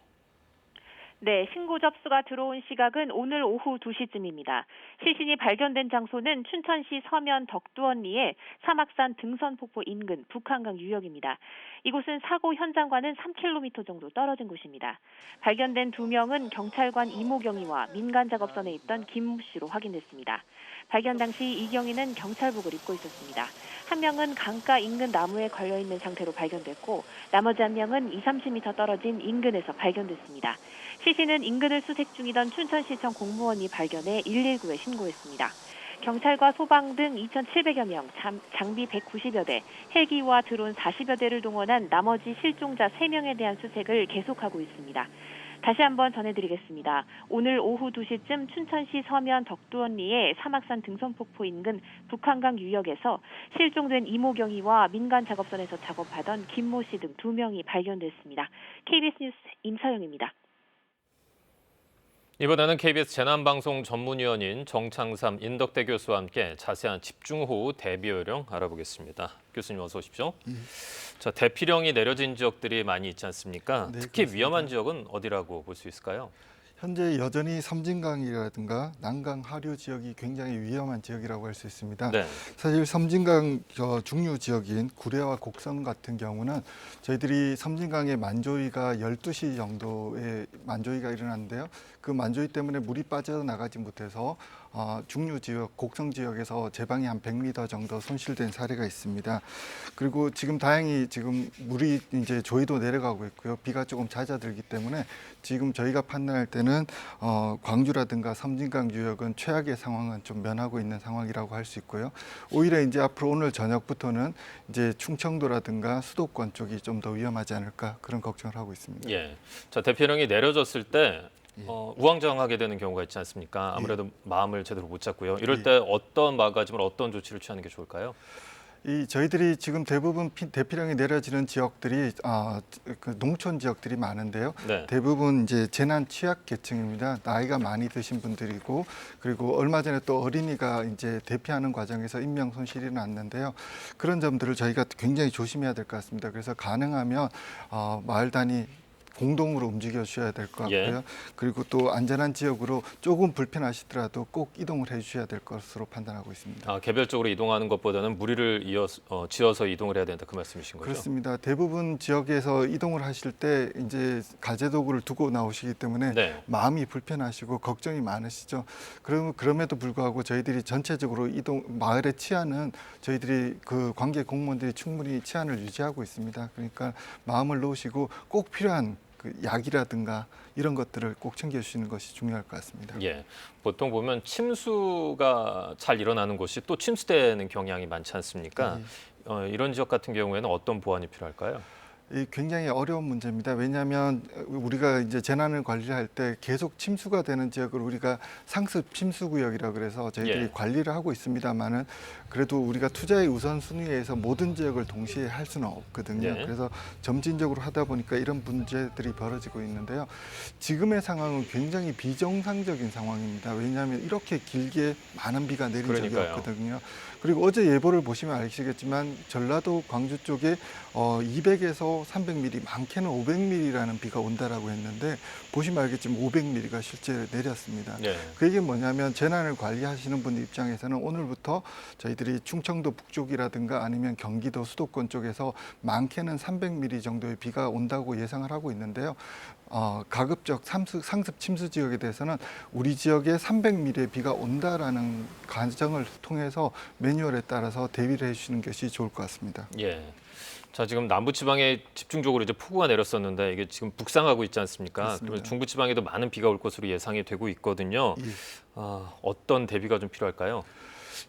네, 신고 접수가 들어온 시각은 오늘 오후 2시쯤입니다. 시신이 발견된 장소는 춘천시 서면 덕두언리의 사막산 등선폭포 인근 북한강 유역입니다. 이곳은 사고 현장과는 3km 정도 떨어진 곳입니다. 발견된 2명은 경찰관 이모경이와 민간 작업선에 있던 김모 씨로 확인됐습니다. 발견 당시 이경이는 경찰복을 입고 있었습니다. 한 명은 강가 인근 나무에 걸려있는 상태로 발견됐고 나머지 한 명은 20-30m 떨어진 인근에서 발견됐습니다. 시신은 인근을 수색 중이던 춘천시청 공무원이 발견해 119에 신고했습니다. 경찰과 소방 등 2,700여 명, 장비 190여 대, 헬기와 드론 40여 대를 동원한 나머지 실종자 3명에 대한 수색을 계속하고 있습니다. 다시 한번 전해드리겠습니다. 오늘 오후 2시쯤 춘천시 서면 덕두언리의 사막산 등선폭포 인근 북한강 유역에서 실종된 이모경이와 민간 작업선에서 작업하던 김모 씨 등 2명이 발견됐습니다. KBS 뉴스 임서영입니다. 이번에는 KBS 재난방송 전문위원인 정창삼 인덕대 교수와 함께 자세한 집중호우 대비 요령 알아보겠습니다. 교수님 어서 오십시오. 자, 대피령이 내려진 지역들이 많이 있지 않습니까? 네, 특히 그렇습니다. 위험한 지역은 어디라고 볼 수 있을까요? 현재 여전히 섬진강이라든가 난강 하류 지역이 굉장히 위험한 지역이라고 할 수 있습니다. 네. 사실 섬진강 중류 지역인 구례와 곡성 같은 경우는 저희들이 섬진강의 만조위가 12시 정도에 만조위가 일어났는데요. 그 만조위 때문에 물이 빠져나가지 못해서 중류 지역, 곡성 지역에서 제방이 한 100m 정도 손실된 사례가 있습니다. 그리고 지금 다행히 지금 물이 이제 조위도 내려가고 있고요. 비가 조금 잦아들기 때문에 지금 저희가 판단할 때는 광주라든가 섬진강 유역은 최악의 상황은 좀 면하고 있는 상황이라고 할 수 있고요. 오히려 이제 앞으로 오늘 저녁부터는 이제 충청도라든가 수도권 쪽이 좀 더 위험하지 않을까 그런 걱정을 하고 있습니다. 예. 자, 대피령이 내려졌을 때 우왕좌왕하게 되는 경우가 있지 않습니까? 아무래도 마음을 제대로 못 잡고요. 이럴 때 어떤 마가짐을 어떤 조치를 취하는 게 좋을까요? 저희들이 지금 대부분 대피령이 내려지는 지역들이 그 농촌 지역들이 많은데요. 네. 대부분 이제 재난 취약 계층입니다. 나이가 많이 드신 분들이고 그리고 얼마 전에 또 어린이가 이제 대피하는 과정에서 인명 손실이 났는데요. 그런 점들을 저희가 굉장히 조심해야 될 것 같습니다. 그래서 가능하면 마을 단위 공동으로 움직여 주셔야 될 것 같고요. 예. 그리고 또 안전한 지역으로 조금 불편하시더라도 꼭 이동을 해 주셔야 될 것으로 판단하고 있습니다. 개별적으로 이동하는 것보다는 무리를 지어서 이동을 해야 된다 그 말씀이신 거죠? 그렇습니다. 대부분 지역에서 이동을 하실 때 이제 가재도구를 두고 나오시기 때문에 네. 마음이 불편하시고 걱정이 많으시죠. 그럼에도 불구하고 저희들이 전체적으로 마을의 치안은 저희들이 그 관계 공무원들이 충분히 치안을 유지하고 있습니다. 그러니까 마음을 놓으시고 꼭 필요한 그 약이라든가 이런 것들을 꼭 챙겨주시는 것이 중요할 것 같습니다. 예, 보통 보면 침수가 잘 일어나는 곳이 또 침수되는 경향이 많지 않습니까? 이런 지역 같은 경우에는 어떤 보완이 필요할까요? 굉장히 어려운 문제입니다. 왜냐하면 우리가 이제 재난을 관리할 때 계속 침수가 되는 지역을 우리가 상습 침수 구역이라고 그래서 저희들이 예. 관리를 하고 있습니다만은 그래도 우리가 투자의 우선순위에서 모든 지역을 동시에 할 수는 없거든요. 예. 그래서 점진적으로 하다 보니까 이런 문제들이 벌어지고 있는데요. 지금의 상황은 굉장히 비정상적인 상황입니다. 왜냐하면 이렇게 길게 많은 비가 내린 적이 그러니까요. 없거든요. 그리고 어제 예보를 보시면 아시겠지만 전라도 광주 쪽에 200에서 300mm, 많게는 500mm라는 비가 온다라고 했는데 보시면 알겠지만 500mm가 실제 내렸습니다. 네. 그 얘기는 뭐냐면 재난을 관리하시는 분들 입장에서는 오늘부터 저희들이 충청도 북쪽이라든가 아니면 경기도 수도권 쪽에서 많게는 300mm 정도의 비가 온다고 예상을 하고 있는데요. 가급적 상습 침수 지역에 대해서는 우리 지역에 300mm의 비가 온다라는 가정을 통해서 매뉴얼에 따라서 대비를 해주시는 것이 좋을 것 같습니다. 예. 자, 지금 남부지방에 집중적으로 이제 폭우가 내렸었는데 이게 지금 북상하고 있지 않습니까? 그렇습니다. 그러면 중부지방에도 많은 비가 올 것으로 예상이 되고 있거든요. 어떤 대비가 좀 필요할까요?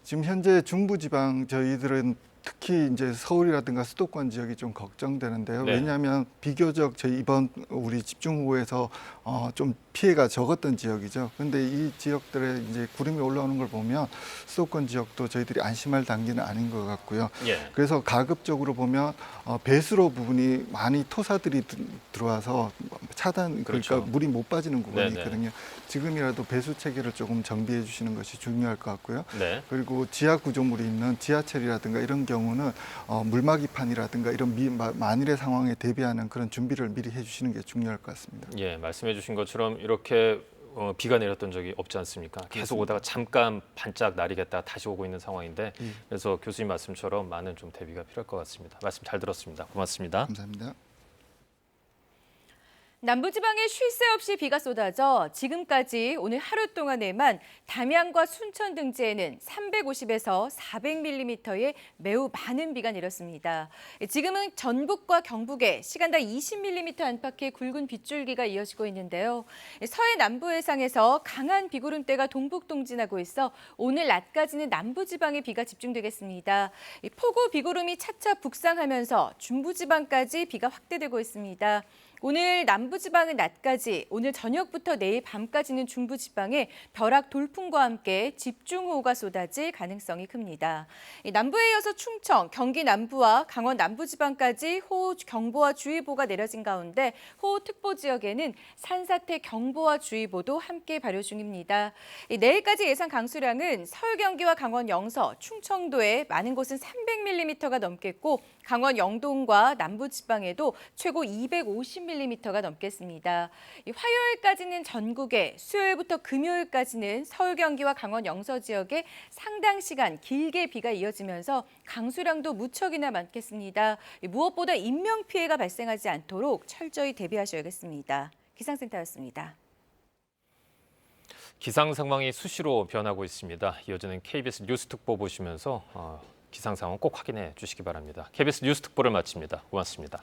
지금 현재 중부지방 저희들은 특히 이제 서울이라든가 수도권 지역이 좀 걱정되는데요. 네. 왜냐하면 비교적 저희 이번 우리 집중호우에서 좀 피해가 적었던 지역이죠. 그런데 이 지역들에 이제 구름이 올라오는 걸 보면 수도권 지역도 저희들이 안심할 단계는 아닌 것 같고요. 예. 그래서 가급적으로 보면 배수로 부분이 많이 토사들이 들어와서 차단 그렇죠. 그러니까 물이 못 빠지는 구간이 네네. 있거든요. 지금이라도 배수 체계를 조금 정비해 주시는 것이 중요할 것 같고요. 네. 그리고 지하 구조물이 있는 지하철이라든가 이런 경우는 물막이판이라든가 이런 만일의 상황에 대비하는 그런 준비를 미리 해주시는 게 중요할 것 같습니다. 예, 말씀해주신 것처럼 이렇게 비가 내렸던 적이 없지 않습니까? 계속 그렇습니다. 오다가 잠깐 반짝 나리겠다 다시 오고 있는 상황인데 그래서 교수님 말씀처럼 많은 좀 대비가 필요할 것 같습니다. 말씀 잘 들었습니다. 고맙습니다. 감사합니다. 남부지방에 쉴 새 없이 비가 쏟아져 지금까지 오늘 하루 동안에만 담양과 순천 등지에는 350에서 400mm의 매우 많은 비가 내렸습니다. 지금은 전북과 경북에 시간당 20mm 안팎의 굵은 빗줄기가 이어지고 있는데요. 서해 남부 해상에서 강한 비구름대가 동북 동진하고 있어 오늘 낮까지는 남부지방에 비가 집중되겠습니다. 폭우 비구름이 차차 북상하면서 중부지방까지 비가 확대되고 있습니다. 오늘 남부지방은 낮까지, 오늘 저녁부터 내일 밤까지는 중부지방에 벼락 돌풍과 함께 집중호우가 쏟아질 가능성이 큽니다. 남부에 이어서 충청, 경기 남부와 강원 남부지방까지 호우 경보와 주의보가 내려진 가운데 호우특보 지역에는 산사태 경보와 주의보도 함께 발효 중입니다. 내일까지 예상 강수량은 서울, 경기와 강원 영서, 충청도에 많은 곳은 300mm가 넘겠고 강원 영동과 남부지방에도 최고 250mm가 넘겠습니다. 화요일까지는 전국에, 수요일부터 금요일까지는 서울, 경기와 강원 영서 지역에 상당 시간 길게 비가 이어지면서 강수량도 무척이나 많겠습니다. 무엇보다 인명피해가 발생하지 않도록 철저히 대비하셔야겠습니다. 기상센터였습니다. 기상 상황이 수시로 변하고 있습니다. 이어지는 KBS 뉴스특보 보시면서 기상 상황 꼭 확인해 주시기 바랍니다. KBS 뉴스특보를 마칩니다. 고맙습니다.